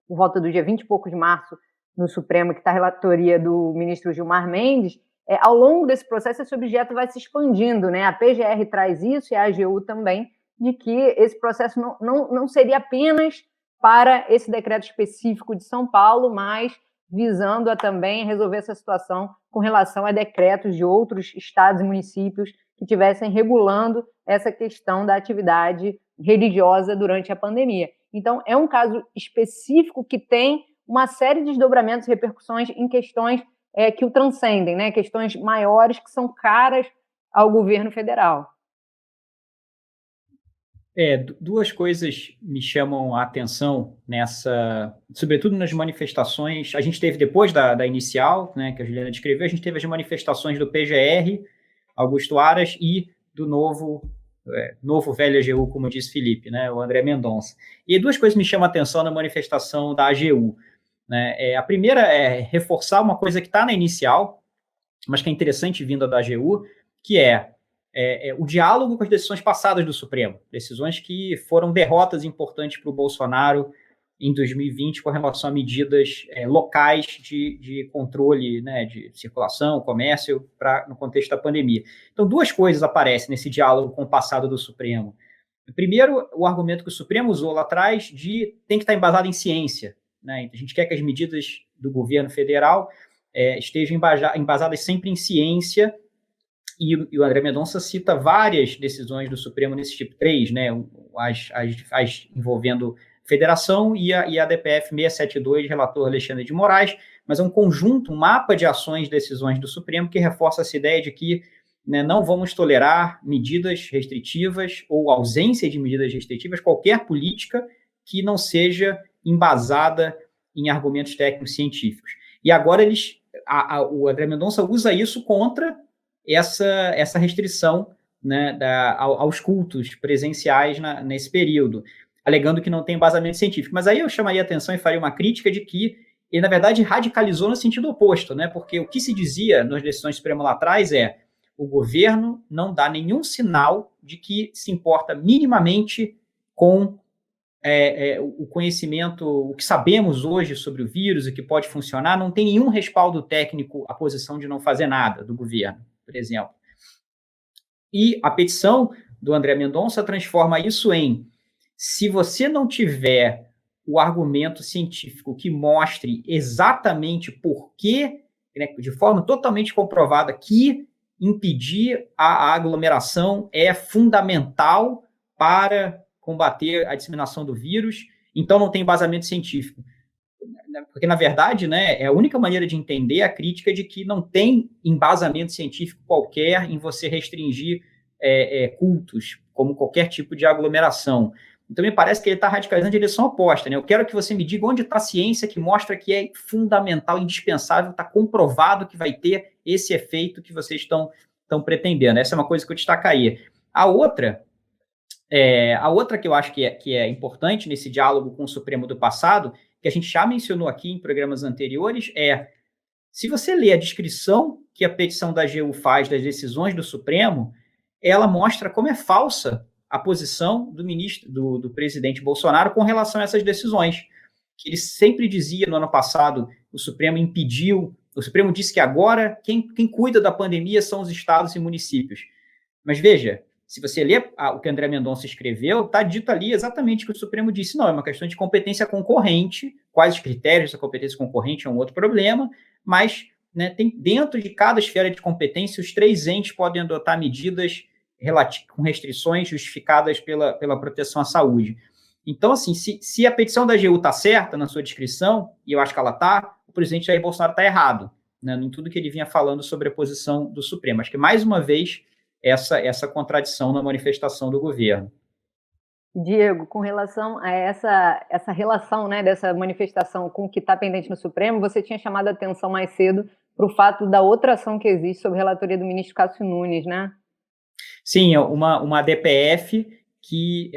por volta do dia 20 e pouco de março no Supremo, que está a relatoria do ministro Gilmar Mendes, ao longo desse processo esse objeto vai se expandindo, né? A PGR traz isso e a AGU também, de que esse processo não seria apenas para esse decreto específico de São Paulo, mas visando a também resolver essa situação com relação a decretos de outros estados e municípios que estivessem regulando essa questão da atividade religiosa durante a pandemia. Então, é um caso específico que tem uma série de desdobramentos e repercussões em questões que o transcendem, né? Questões maiores que são caras ao governo federal. Duas coisas me chamam a atenção sobretudo nas manifestações. A gente teve, depois da inicial, né, que a Juliana descreveu, a gente teve as manifestações do PGR, Augusto Aras, e do novo velho AGU, como disse Felipe, né, o André Mendonça. E duas coisas me chamam a atenção na manifestação da AGU. Né? A primeira é reforçar uma coisa que está na inicial, mas que é interessante vinda da AGU, que é o diálogo com as decisões passadas do Supremo, decisões que foram derrotas importantes para o Bolsonaro em 2020 com relação a medidas locais de controle, né, de circulação, comércio, no contexto da pandemia. Então, duas coisas aparecem nesse diálogo com o passado do Supremo. Primeiro, o argumento que o Supremo usou lá atrás tem que estar embasado em ciência. Né? A gente quer que as medidas do governo federal estejam embasadas sempre em ciência, e o André Mendonça cita várias decisões do Supremo nesse tipo 3, né? As envolvendo federação e a DPF 672, relator Alexandre de Moraes, mas é um conjunto, um mapa de ações e decisões do Supremo que reforça essa ideia de que, né, não vamos tolerar medidas restritivas ou ausência de medidas restritivas, qualquer política que não seja embasada em argumentos técnicos científicos. E agora o André Mendonça usa isso contra essa restrição, né, aos cultos presenciais nesse período, alegando que não tem embasamento científico. Mas aí eu chamaria a atenção e faria uma crítica de que ele, na verdade, radicalizou no sentido oposto, né? Porque o que se dizia nas decisões do Supremo lá atrás o governo não dá nenhum sinal de que se importa minimamente com o conhecimento, o que sabemos hoje sobre o vírus, o que pode funcionar, não tem nenhum respaldo técnico à posição de não fazer nada do governo, por exemplo. E a petição do André Mendonça transforma isso em: se você não tiver o argumento científico que mostre exatamente por que, né, de forma totalmente comprovada, que impedir a aglomeração é fundamental para combater a disseminação do vírus, então não tem embasamento científico. Porque, na verdade, né, é a única maneira de entender a crítica de que não tem embasamento científico qualquer em você restringir cultos, como qualquer tipo de aglomeração. Então, me parece que ele está radicalizando a direção oposta. Né? Eu quero que você me diga onde está a ciência que mostra que é fundamental, indispensável, está comprovado que vai ter esse efeito que vocês estão pretendendo. Essa é uma coisa que eu destacaria. A outra que eu acho que é importante nesse diálogo com o Supremo do passado, que a gente já mencionou aqui em programas anteriores, se você ler a descrição que a petição da AGU faz das decisões do Supremo, ela mostra como é falsa a posição do presidente Bolsonaro com relação a essas decisões. Que ele sempre dizia no ano passado, o Supremo disse que agora quem cuida da pandemia são os estados e municípios. Mas veja, se você ler o que André Mendonça escreveu, está dito ali exatamente o que o Supremo disse. Não, é uma questão de competência concorrente. Quais os critérios dessa competência concorrente é um outro problema, mas, né, tem dentro de cada esfera de competência, os 3 entes podem adotar medidas com restrições justificadas pela proteção à saúde. Então, assim, se a petição da AGU está certa na sua descrição, e eu acho que ela está, o presidente Jair Bolsonaro está errado, né, em tudo que ele vinha falando sobre a posição do Supremo. Acho que, mais uma vez, essa contradição na manifestação do governo. Diego, com relação a essa relação, né, dessa manifestação com o que está pendente no Supremo, você tinha chamado a atenção mais cedo para o fato da outra ação que existe sobre a relatoria do ministro Cássio Nunes, né? Sim, uma DPF que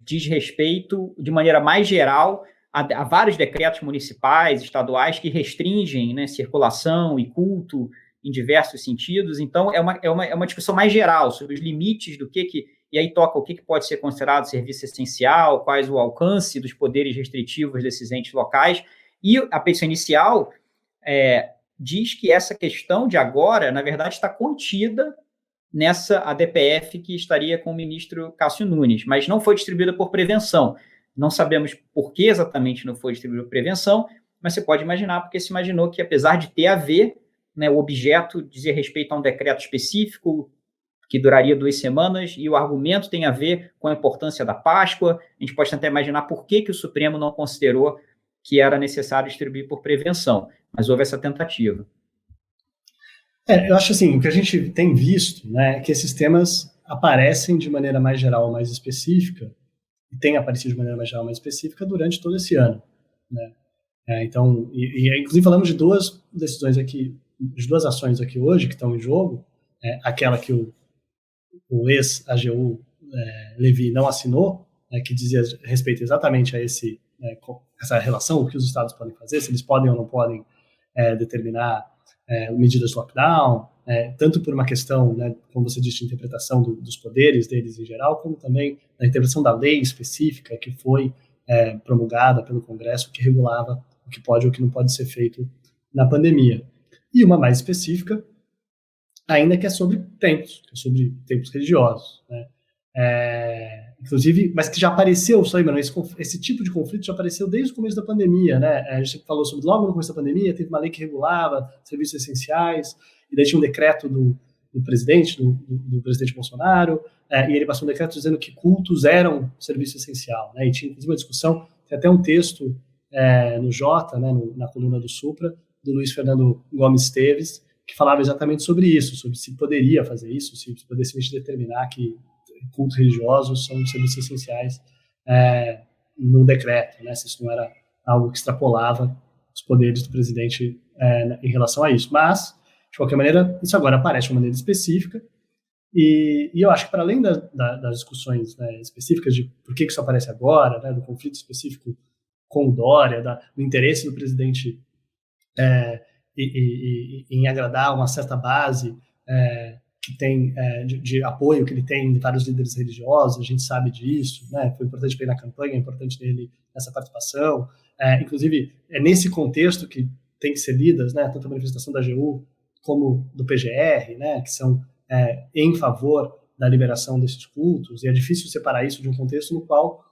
diz respeito, de maneira mais geral, a vários decretos municipais, estaduais, que restringem, né, circulação e culto em diversos sentidos. Então, é uma discussão mais geral sobre os limites do e aí toca o que pode ser considerado serviço essencial, quais o alcance dos poderes restritivos desses entes locais. E a petição inicial diz que essa questão de agora, na verdade, está contida nessa ADPF que estaria com o ministro Cássio Nunes, mas não foi distribuída por prevenção. Não sabemos por que exatamente não foi distribuída por prevenção, mas você pode imaginar, porque se imaginou que, apesar de ter a ver, né, o objeto dizia respeito a um decreto específico que duraria 2 semanas, e o argumento tem a ver com a importância da Páscoa. A gente pode tentar imaginar por que o Supremo não considerou que era necessário distribuir por prevenção, mas houve essa tentativa. Eu acho assim, o que a gente tem visto, né, é que esses temas aparecem de maneira mais geral, mais específica, e têm aparecido de maneira mais geral, mais específica durante todo esse ano, né? Então, inclusive falamos de 2 decisões aqui, de 2 ações aqui hoje que estão em jogo, aquela que o ex-AGU Levi não assinou, que dizia respeito exatamente a essa relação, o que os estados podem fazer, se eles podem ou não podem determinar medidas de lockdown, tanto por uma questão, né, como você disse, de interpretação dos poderes deles em geral, como também a interpretação da lei específica que foi promulgada pelo Congresso, que regulava o que pode ou o que não pode ser feito na pandemia. E uma mais específica, ainda que é sobre tempos religiosos, né? Inclusive, mas que já apareceu, só lembrando, esse tipo de conflito já apareceu desde o começo da pandemia, né? A gente falou sobre logo no começo da pandemia, teve uma lei que regulava serviços essenciais, e daí tinha um decreto do presidente, do presidente Bolsonaro, e ele passou um decreto dizendo que cultos eram serviço essencial, né? E tinha inclusive uma discussão, tem até um texto no Jota, né, na coluna do Supra, do Luiz Fernando Gomes Teves, que falava exatamente sobre isso, sobre se poderia fazer isso, se pudesse determinar que cultos religiosos são serviços essenciais no decreto, né, se isso não era algo que extrapolava os poderes do presidente em relação a isso. Mas, de qualquer maneira, isso agora aparece de uma maneira específica, e eu acho que, para além das discussões, né, específicas de por que isso aparece agora, né, do conflito específico com o Dória, do interesse do presidente em agradar uma certa base que tem de apoio que ele tem de vários líderes religiosos, a gente sabe disso, né? Foi importante para ele na campanha, é importante dele nessa participação. Inclusive, é nesse contexto que tem que ser lidas, né, tanto a manifestação da AGU como do PGR, né, que são em favor da liberação desses cultos, e é difícil separar isso de um contexto no qual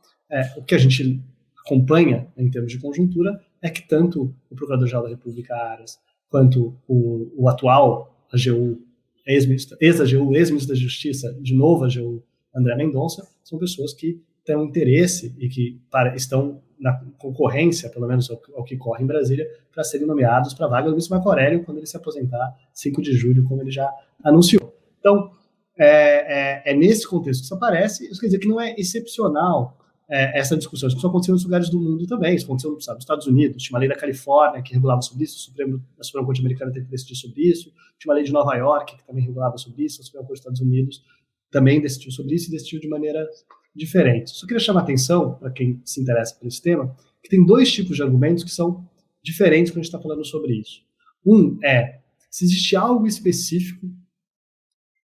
o que a gente acompanha em termos de conjuntura é que tanto o Procurador-Geral da República, Aras, quanto o atual AGU, ex-AGU, ex-ministro da Justiça, de novo AGU, André Mendonça, são pessoas que têm um interesse e que estão na concorrência, pelo menos ao que corre em Brasília, para serem nomeados para a vaga do ministro Marco Aurélio quando ele se aposentar 5 de julho, como ele já anunciou. Então, é nesse contexto que isso aparece. Isso quer dizer que não é excepcional essa discussão. Isso aconteceu em outros lugares do mundo também. Isso aconteceu nos Estados Unidos. Tinha uma lei da Califórnia que regulava sobre isso. A Suprema Corte Americana teve que decidir sobre isso. Tinha uma lei de Nova York que também regulava sobre isso. A Suprema Corte dos Estados Unidos também decidiu sobre isso e decidiu de maneira diferente. Só queria chamar a atenção, para quem se interessa por esse tema, que tem 2 tipos de argumentos que são diferentes quando a gente está falando sobre isso. Um é se existe algo específico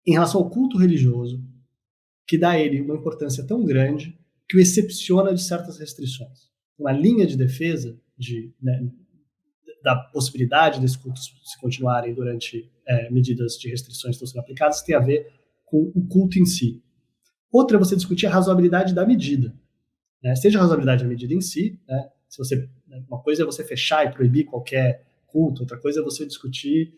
em relação ao culto religioso que dá a ele uma importância tão grande que o excepciona de certas restrições. Uma linha de defesa da possibilidade desses cultos se continuarem durante medidas de restrições que estão sendo aplicadas tem a ver com o culto em si. Outra é você discutir a razoabilidade da medida. Seja a razoabilidade da medida em si, né? Uma coisa é você fechar e proibir qualquer culto, outra coisa é você discutir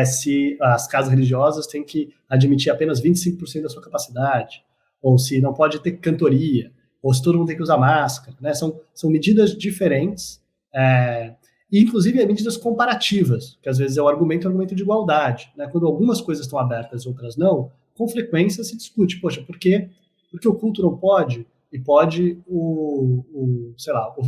se as casas religiosas têm que admitir apenas 25% da sua capacidade, ou se não pode ter cantoria, ou se todo mundo tem que usar máscara, né? São medidas diferentes, e inclusive medidas comparativas, que às vezes é um argumento de igualdade, né? Quando algumas coisas estão abertas e outras não, com frequência se discute, poxa, por que o culto não pode e pode o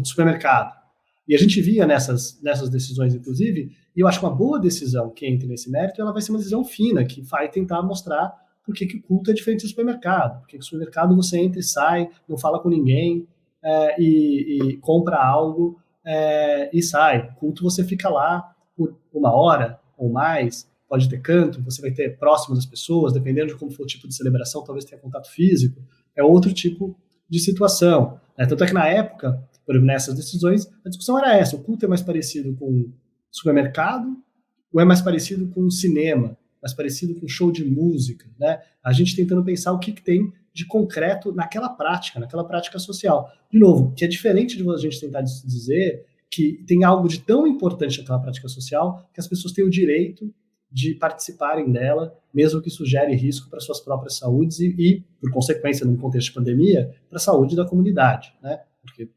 supermercado? E a gente via nessas decisões, inclusive, e eu acho que uma boa decisão que entre nesse mérito, ela vai ser uma decisão fina, que vai tentar mostrar por que o culto é diferente do supermercado. Porque o supermercado você entra e sai, não fala com ninguém, e compra algo e sai. O culto você fica lá por 1 hora ou mais, pode ter canto, você vai ter próximo das pessoas, dependendo de como for o tipo de celebração, talvez tenha contato físico, é outro tipo de situação. Tanto é que na época, por exemplo, nessas decisões, a discussão era essa: o culto é mais parecido com supermercado ou é mais parecido com cinema, mais parecido com show de música, né? A gente tentando pensar o que tem de concreto naquela prática social. De novo, que é diferente de a gente tentar dizer que tem algo de tão importante naquela prática social que as pessoas têm o direito de participarem dela, mesmo que isso gere risco para suas próprias saúdes e, por consequência, num contexto de pandemia, para a saúde da comunidade, né? Porque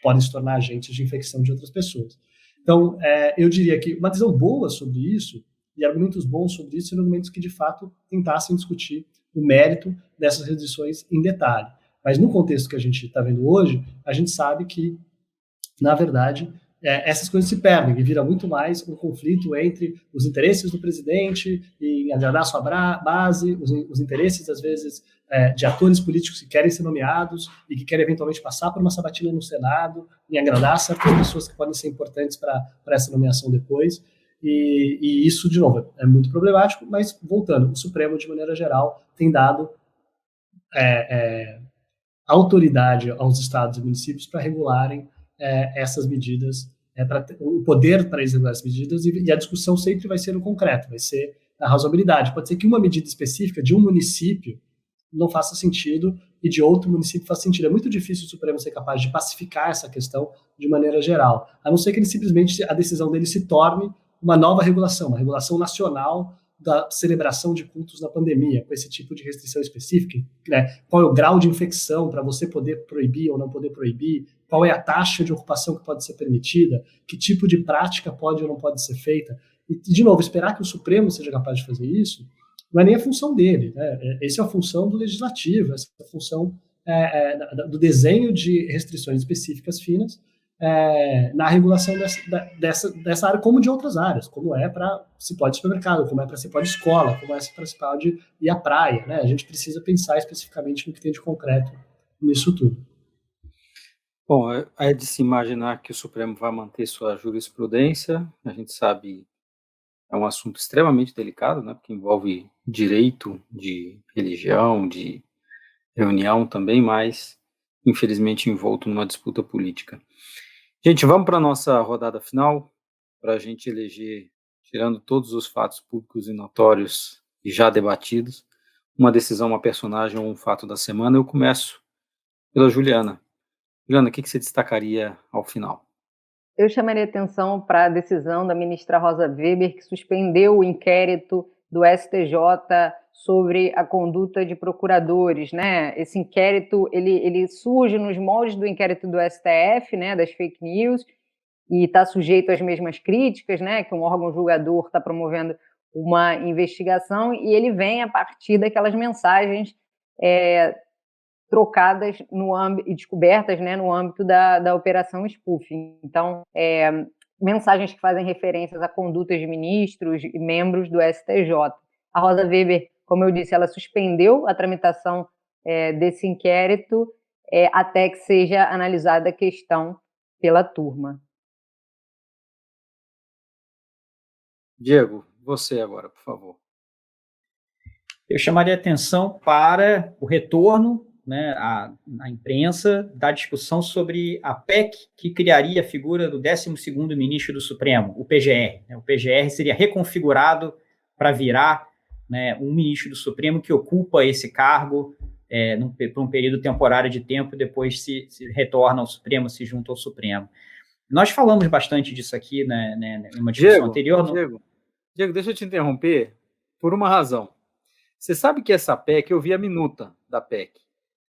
podem se tornar agentes de infecção de outras pessoas. Então, eu diria que uma visão boa sobre isso e argumentos bons sobre isso seriam argumentos que, de fato, tentassem discutir o mérito dessas restrições em detalhe. Mas no contexto que a gente está vendo hoje, a gente sabe que, na verdade, essas coisas se perdem e vira muito mais um conflito entre os interesses do presidente em agradar a sua base, os interesses, às vezes, de atores políticos que querem ser nomeados e que querem eventualmente passar por uma sabatina no Senado, em agradar certas pessoas que podem ser importantes para essa nomeação depois. E isso, de novo, é muito problemático, mas, voltando, o Supremo, de maneira geral, tem dado autoridade aos estados e municípios para regularem essas medidas, o poder para regular essas medidas, e a discussão sempre vai ser no concreto, vai ser a razoabilidade. Pode ser que uma medida específica de um município não faça sentido e de outro município faça sentido. É muito difícil o Supremo ser capaz de pacificar essa questão de maneira geral, a não ser que ele simplesmente, a decisão dele se torne uma nova regulação, uma regulação nacional da celebração de cultos na pandemia, com esse tipo de restrição específica, né? Qual é o grau de infecção para você poder proibir ou não poder proibir, qual é a taxa de ocupação que pode ser permitida, que tipo de prática pode ou não pode ser feita. E, de novo, esperar que o Supremo seja capaz de fazer isso não é nem a função dele, né? Essa é a função do legislativo, essa é a função do desenho de restrições específicas finas na regulação dessa área, como de outras áreas, como é para se pode supermercado, como é para se pode escola, como é para se pode ir à praia, né? A gente precisa pensar especificamente no que tem de concreto nisso tudo. Bom, é de se imaginar que o Supremo vai manter sua jurisprudência. A gente sabe, é um assunto extremamente delicado, né? Porque envolve direito de religião, de reunião também, mas infelizmente envolto numa disputa política. Gente, vamos para a nossa rodada final, para a gente eleger, tirando todos os fatos públicos e notórios e já debatidos, uma decisão, uma personagem ou um fato da semana. Eu começo pela Juliana. Juliana, o que você destacaria ao final? Eu chamaria atenção para a decisão da ministra Rosa Weber, que suspendeu o inquérito do STJ sobre a conduta de procuradores, né? Esse inquérito, ele surge nos moldes do inquérito do STF, né, das fake news, e está sujeito às mesmas críticas, né, que um órgão julgador está promovendo uma investigação, e ele vem a partir daquelas mensagens trocadas e descobertas, né, no âmbito da Operação Spoofing. Então, mensagens que fazem referências a condutas de ministros e membros do STJ. A Rosa Weber, como eu disse, ela suspendeu a tramitação desse inquérito até que seja analisada a questão pela turma. Diego, você agora, por favor. Eu chamaria atenção para o retorno, né, à imprensa da discussão sobre a PEC que criaria a figura do 12º ministro do Supremo, o PGR. O PGR seria reconfigurado para virar, né, um ministro do Supremo que ocupa esse cargo por um período temporário de tempo e depois se retorna ao Supremo, se junta ao Supremo. Nós falamos bastante disso aqui, né, numa discussão anterior. Diego, deixa eu te interromper por uma razão. Você sabe que essa PEC, eu vi a minuta da PEC.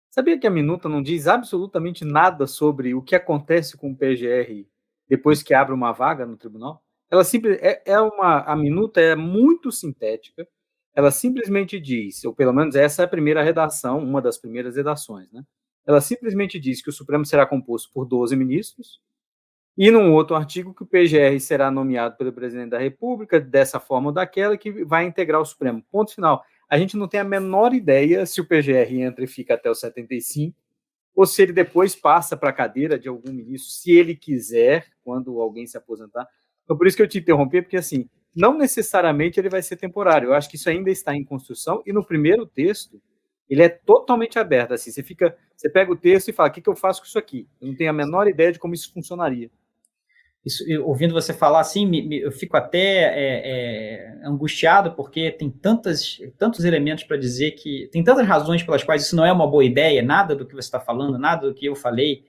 Sabia que a minuta não diz absolutamente nada sobre o que acontece com o PGR depois que abre uma vaga no tribunal? Ela a minuta é muito sintética. Ela simplesmente diz, ou pelo menos essa é a primeira redação, uma das primeiras redações, né? Ela simplesmente diz que o Supremo será composto por 12 ministros, e num outro artigo que o PGR será nomeado pelo presidente da República, dessa forma ou daquela, que vai integrar o Supremo. Ponto final. A gente não tem a menor ideia se o PGR entra e fica até os 75, ou se ele depois passa para a cadeira de algum ministro, se ele quiser, quando alguém se aposentar. Então, por isso que eu te interrompi, porque, assim, não necessariamente ele vai ser temporário. Eu acho que isso ainda está em construção, e no primeiro texto, ele é totalmente aberto. Assim, você pega o texto e fala, o que eu faço com isso aqui? Eu não tenho a menor ideia de como isso funcionaria. Isso, ouvindo você falar assim, eu fico até angustiado, porque tem tantos elementos para dizer que... Tem tantas razões pelas quais isso não é uma boa ideia, nada do que você está falando, nada do que eu falei.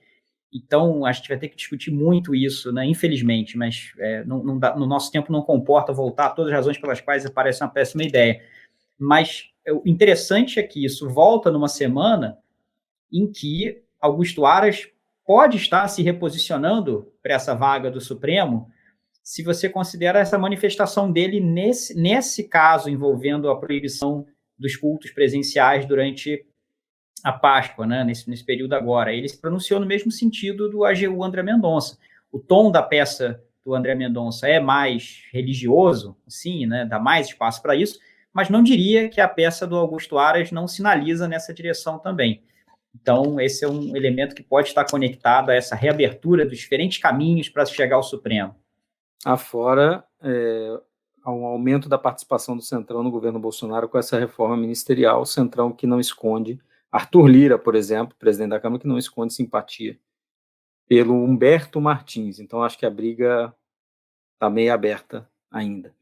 Então, a gente vai ter que discutir muito isso, né? Infelizmente, mas não dá, no nosso tempo não comporta voltar a todas as razões pelas quais parece uma péssima ideia. Mas o interessante é que isso volta numa semana em que Augusto Aras pode estar se reposicionando para essa vaga do Supremo, se você considera essa manifestação dele nesse caso envolvendo a proibição dos cultos presenciais durante a Páscoa, né, nesse período agora. Ele se pronunciou no mesmo sentido do AGU André Mendonça. O tom da peça do André Mendonça é mais religioso, sim, né, dá mais espaço para isso, mas não diria que a peça do Augusto Aras não sinaliza nessa direção também. Então, esse é um elemento que pode estar conectado a essa reabertura dos diferentes caminhos para chegar ao Supremo. Afora um aumento da participação do Centrão no governo Bolsonaro com essa reforma ministerial, o Centrão que não esconde, Arthur Lira, por exemplo, presidente da Câmara, que não esconde simpatia pelo Humberto Martins. Então, acho que a briga está meio aberta ainda.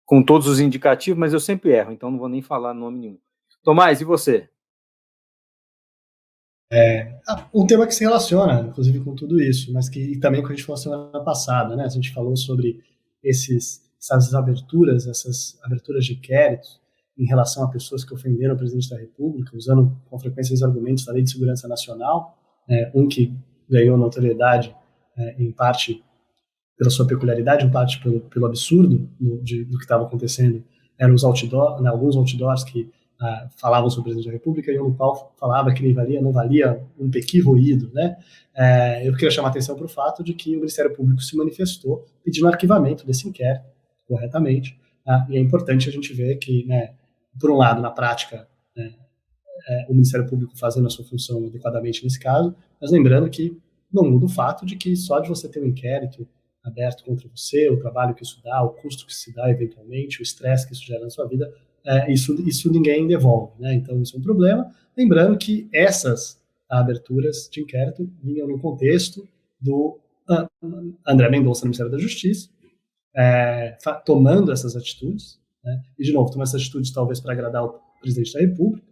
Com todos os indicativos, mas eu sempre erro, então não vou nem falar nome nenhum. Tomás, e você? Um tema que se relaciona, inclusive, com tudo isso, mas que também com a gente falou semana passada, né? A gente falou sobre essas aberturas de inquéritos em relação a pessoas que ofenderam o presidente da República, usando com frequência os argumentos da Lei de Segurança Nacional, um que ganhou notoriedade em parte pela sua peculiaridade, em parte pelo absurdo do que estava acontecendo, eram os outdoors, né, alguns outdoors que falavam sobre o presidente da República, e um no qual falava que não valia um pequeno ruído, né? Eu queria chamar a atenção para o fato de que o Ministério Público se manifestou pedindo arquivamento desse inquérito, corretamente, e é importante a gente ver que, né, por um lado, na prática, o Ministério Público fazendo a sua função adequadamente nesse caso, mas lembrando que não muda o fato de que só de você ter um inquérito aberto contra você, o trabalho que isso dá, o custo que se dá eventualmente, o estresse que isso gera na sua vida, isso ninguém devolve, né? Então isso é um problema. Lembrando que essas aberturas de inquérito vinham no contexto do André Mendonça no Ministério da Justiça, tomando essas atitudes, né? E de novo, tomando essas atitudes talvez para agradar o presidente da República.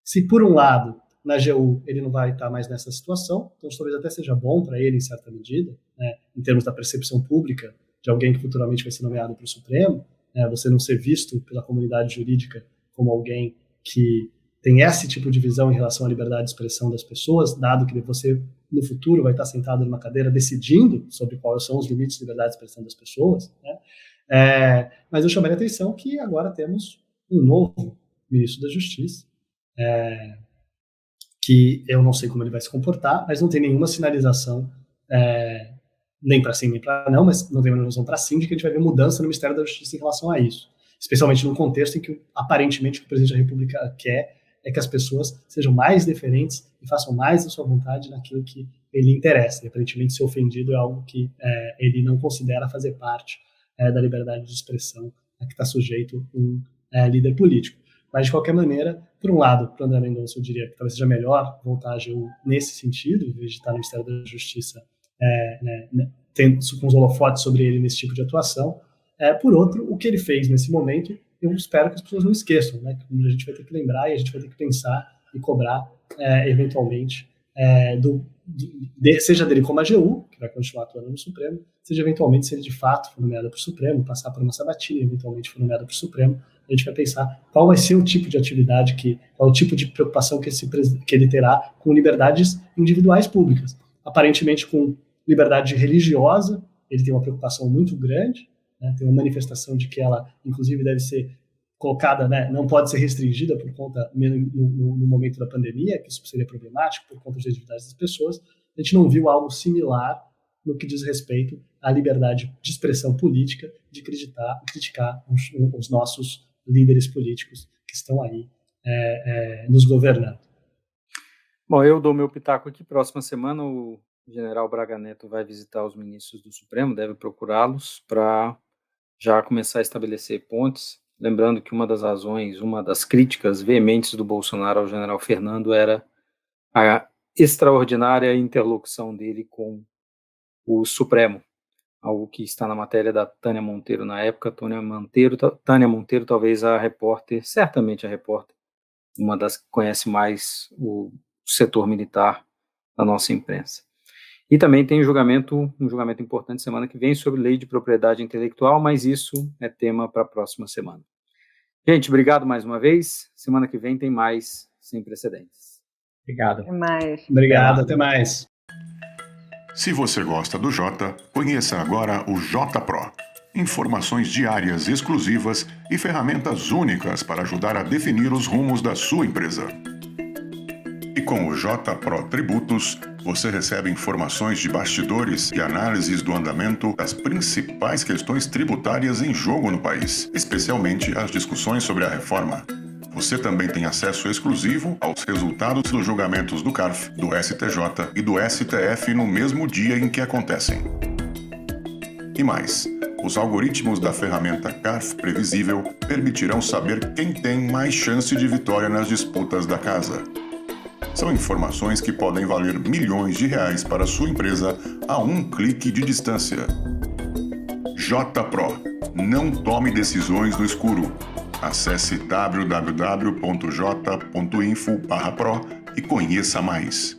Se por um lado na AGU ele não vai estar mais nessa situação, então talvez até seja bom para ele em certa medida, né, em termos da percepção pública de alguém que futuramente vai ser nomeado para o Supremo, você não ser visto pela comunidade jurídica como alguém que tem esse tipo de visão em relação à liberdade de expressão das pessoas, dado que você no futuro vai estar sentado numa cadeira decidindo sobre quais são os limites de liberdade de expressão das pessoas, né? Mas eu chamaria a atenção que agora temos um novo ministro da Justiça, que eu não sei como ele vai se comportar, mas não tem nenhuma sinalização, nem para sim nem para não, mas não tem nenhuma sinalização para sim de que a gente vai ver mudança no Ministério da Justiça em relação a isso. Especialmente num contexto em que, aparentemente, o que o presidente da República quer é que as pessoas sejam mais deferentes e façam mais da sua vontade naquilo que ele interessa. E, aparentemente, ser ofendido é algo que ele não considera fazer parte da liberdade de expressão a que está sujeito um líder político. Mas, de qualquer maneira, por um lado, para o André Mendonça, eu diria que talvez seja melhor voltar a AGU nesse sentido, em vez de estar no Ministério da Justiça tendo com os holofotes sobre ele nesse tipo de atuação. Por outro, o que ele fez nesse momento, eu espero que as pessoas não esqueçam, né? Que a gente vai ter que lembrar e a gente vai ter que pensar e cobrar, eventualmente, seja dele como AGU, que vai continuar atuando no Supremo, seja eventualmente se ele de fato for nomeado para o Supremo, passar por uma sabatina e eventualmente for nomeado para o Supremo, a gente vai pensar qual vai ser o tipo de atividade, qual é o tipo de preocupação que ele terá com liberdades individuais públicas. Aparentemente, com liberdade religiosa, ele tem uma preocupação muito grande, né? Tem uma manifestação de que ela, inclusive, deve ser colocada, né? Não pode ser restringida por conta, no momento da pandemia, que isso seria problemático por conta das atividades das pessoas. A gente não viu algo similar no que diz respeito à liberdade de expressão política, de criticar os nossos líderes políticos que estão aí nos governando. Bom, eu dou meu pitaco aqui. Próxima semana o general Braga Neto vai visitar os ministros do Supremo, deve procurá-los para já começar a estabelecer pontes. Lembrando que uma das críticas veementes do Bolsonaro ao general Fernando era a extraordinária interlocução dele com o Supremo, algo que está na matéria da Tânia Monteiro na época. Tânia Monteiro, talvez certamente a repórter, uma das que conhece mais o setor militar da nossa imprensa. E também tem um julgamento importante semana que vem sobre lei de propriedade intelectual, mas isso é tema para a próxima semana. Gente, obrigado mais uma vez. Semana que vem tem mais Sem Precedentes. Obrigado. Até mais. Obrigado, até mais. Se você gosta do Jota, conheça agora o Jota Pro. Informações diárias exclusivas e ferramentas únicas para ajudar a definir os rumos da sua empresa. E com o Jota Pro Tributos, você recebe informações de bastidores e análises do andamento das principais questões tributárias em jogo no país, especialmente as discussões sobre a reforma. Você também tem acesso exclusivo aos resultados dos julgamentos do CARF, do STJ e do STF no mesmo dia em que acontecem. E mais, os algoritmos da ferramenta CARF Previsível permitirão saber quem tem mais chance de vitória nas disputas da casa. São informações que podem valer milhões de reais para a sua empresa a um clique de distância. Jota Pro. Não tome decisões no escuro. Acesse www.j.info/pro e conheça mais.